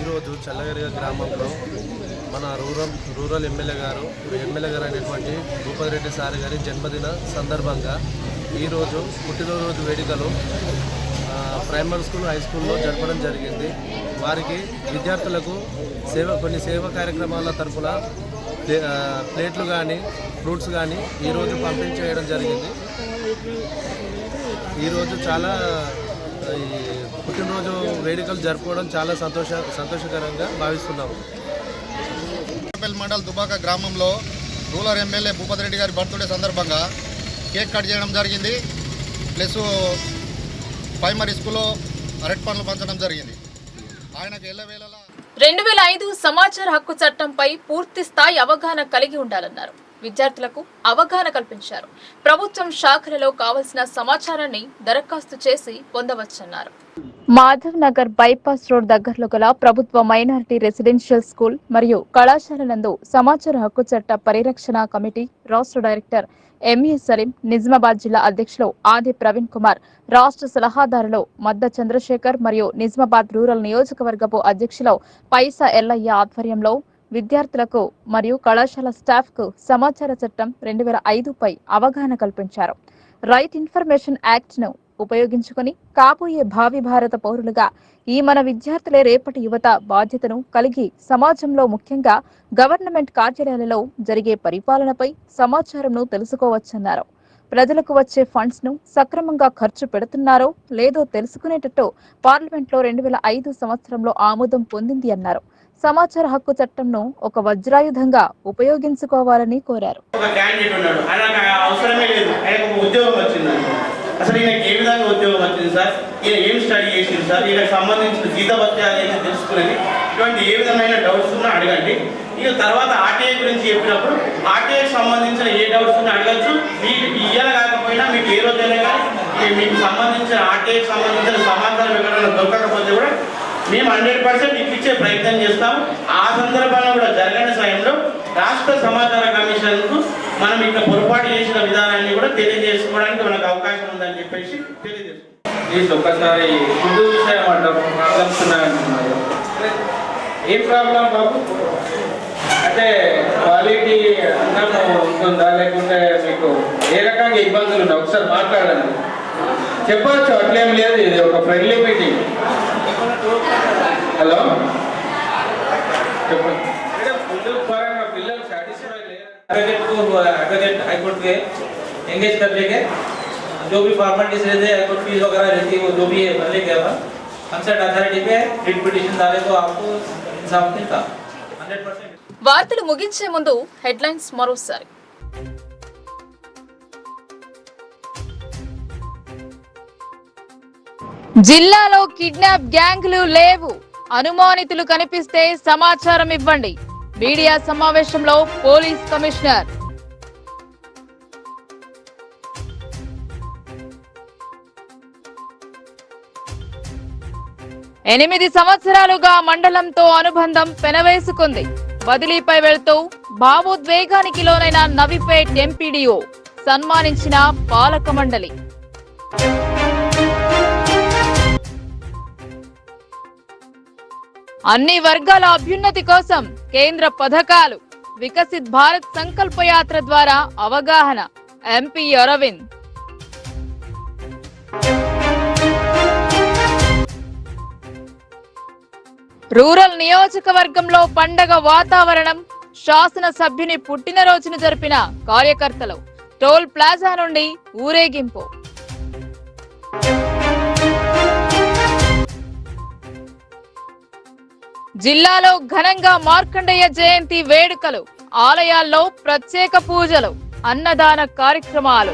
ఈరోజు చల్లగరిగ గ్రామంలో మన రూరల్ ఎమ్మెల్యే గారు అయినటువంటి భూపతి రెడ్డి సార్ గారి జన్మదిన సందర్భంగా ఈరోజు పుట్టినరోజు వేడుకలు ప్రైమరీ స్కూల్, హై స్కూల్లో జరపడం జరిగింది. వారికి విద్యార్థులకు కొన్ని సేవా కార్యక్రమాల తరఫున ప్లేట్లు కానీ ఫ్రూట్స్ కానీ ఈరోజు పంపిణీ చేయడం జరిగింది. ఈరోజు చాలా పుట్టినరోజు వేడుకలు జరుపుకోవడం చాలా సంతోషకరంగా భావిస్తున్నాము. మండల్ దుబాక గ్రామంలో రూరల్ ఎమ్మెల్యే భూపతి రెడ్డి గారి బర్త్డే సందర్భంగా కేక్ కట్ చేయడం జరిగింది. ప్లస్ ప్రైమరీ స్కూల్లో అరటి పండ్లు పంచడం జరిగింది. ఆయనకు ఎల్లవేళలా 2005 సమాచార హక్కు చట్టంపై పూర్తి స్థాయి అవగాహన కలిగి ఉండాలన్నారు. విద్యార్థులకు అవగాహన కల్పించారు. ప్రభుత్వం శాఖలలో కావలసిన సమాచారాన్ని దరఖాస్తు చేసి పొందవచ్చన్నారు. మాధవ్ నగర్ బైపాస్ రోడ్ దగ్గరలో గల ప్రభుత్వ మైనారిటీ రెసిడెన్షియల్ స్కూల్ మరియు కళాశాల నందు సమాచార హక్కు చట్ట పరిరక్షణ కమిటీ రాష్ట్ర డైరెక్టర్ ఎంఏ సలీం, నిజామాబాద్ జిల్లా అధ్యక్షులు ఆది ప్రవీణ్ కుమార్, రాష్ట్ర సలహాదారులు మద్ద చంద్రశేఖర్ మరియు నిజామాబాద్ రూరల్ నియోజకవర్గపు అధ్యక్షులు పైసా ఎల్లయ్య ఆధ్వర్యంలో విద్యార్థులకు మరియు కళాశాల స్టాఫ్ కు సమాచార చట్టం 2005పై అవగాహన కల్పించారు. రైట్ ఇన్ఫర్మేషన్ యాక్ట్ ను ఉపయోగించుకుని కాబోయే భావి భారత పౌరులుగా ఈ మన విద్యార్థులే రేపటి యువత బాధ్యతను కలిగి సమాజంలో ముఖ్యంగా గవర్నమెంట్ కార్యాలయాలలో జరిగే పరిపాలనపై సమాచారంను తెలుసుకోవచ్చన్నారు. ప్రజలకు వచ్చే ఫండ్స్ ను సక్రమంగా ఖర్చు పెడుతున్నారో లేదో తెలుసుకునేటట్టు పార్లమెంట్లో 2005 సంవత్సరంలో ఆమోదం పొందింది అన్నారు. సమాచార హక్కు చట్టంను ఒక వజ్రాయుధంగా ఉపయోగించుకోవాలని కోరారు. అసలు ఈయనకి ఏ విధంగా ఉద్యోగం వచ్చింది సార్, ఈయన ఏం స్టడీ చేసింది సార్, ఈయనకు సంబంధించిన జీతభత్యాలు ఏమైనా తెలుసుకునేది, ఇటువంటి ఏ విధమైన డౌట్స్ ఉన్నా అడగండి. ఇక తర్వాత ఆర్టీఐ గురించి చెప్పినప్పుడు ఆర్టీఐకి సంబంధించిన ఏ డౌట్స్ ఉన్నా అడగచ్చు. మీకు ఇయ్యాల కాకపోయినా మీకు ఏ రోజైనా కానీ మీకు సంబంధించిన ఆర్టీఐకి సంబంధించిన సమాచారం ఎక్కడైనా దొరకకపోతే కూడా మేము 100% ఇప్పించే ప్రయత్నం చేస్తాం. ఆ సందర్భంలో కూడా జరగని సమయంలో రాష్ట్ర సమాచార కమిషన్కు మనం ఇక్కడ పొరపాటు చేసిన విధానాన్ని కూడా తెలియజేసుకోవడానికి మనకు అవకాశం ఉందని చెప్పేసి తెలియజేస్తాం. ఒకసారి ఫుడ్ విషయం అంటారు, ప్రాబ్లమ్స్ ఉన్నాయంటున్నారు. ఏం ప్రాబ్లం బాబు అంటే క్వాలిటీ అన్నం ఉంటుందా లేకుంటే మీకు ఏ రకంగా ఇబ్బందులు ఉన్నాయి ఒకసారి మాట్లాడండి. చెప్పవచ్చు, అట్లేం లేదు, ఇది ఒక ఫ్రెండ్లీ మీటింగ్. హలో చెప్పండి. फुल परांगा पिల్లలు సాటిస్ఫై लेकर एडवोकेट हाई कोर्ट के एंगेज कर लेके जो भी फॉर्मेलिटीज रहते हैं, कोर्ट फीस वगैरह रहती है, वो जो भी है भर लेके अपन कंसर्ट अथॉरिटी पे रिट पिटिशन डाले तो आपको इंसाफ मिलता 100%. వార్తలు ముగించే ముందు హెడ్లైన్స్ మరోసారి. జిల్లాలో కిడ్నాప్ గ్యాంగ్లు లేవు, అనుమానితులు కనిపిస్తే సమాచారం ఇవ్వండి. మీడియా సమావేశంలో పోలీస్ కమిషనర్. ఎనిమిది సంవత్సరాలుగా మండలంతో అనుబంధం పెనవేసుకుంది. బదిలీపై వెళ్తూ భావోద్వేగానికి లోనైన నవిపేట్ ఎంపీడీఓ సన్మానించిన పాలక మండలి. అన్ని వర్గాల అభ్యున్నతి కోసం కేంద్ర పథకాలు, వికసిత్ భారత్ సంకల్ప యాత్ర ద్వారా అవగాహన ఎంపీ అరవింద్. రూరల్ నియోజకవర్గంలో పండగ వాతావరణం, శాసన సభ్యుని పుట్టినరోజును జరిపిన కార్యకర్తలు. టోల్ ప్లాజా నుండి ఊరేగింపు. జిల్లాలో ఘనంగా మార్కండేయ జయంతి వేడుకలు, ఆలయాల్లో ప్రత్యేక పూజలు, అన్నదాన కార్యక్రమాలు.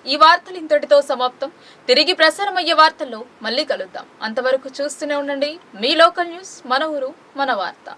ఈ వార్తలు ఇంతటితో సమాప్తం. తిరిగి ప్రసారమయ్యే వార్తల్లో మళ్ళీ కలుద్దాం. అంతవరకు చూస్తూనే ఉండండి మీ లోకల్ న్యూస్, మన ఊరు మన వార్త.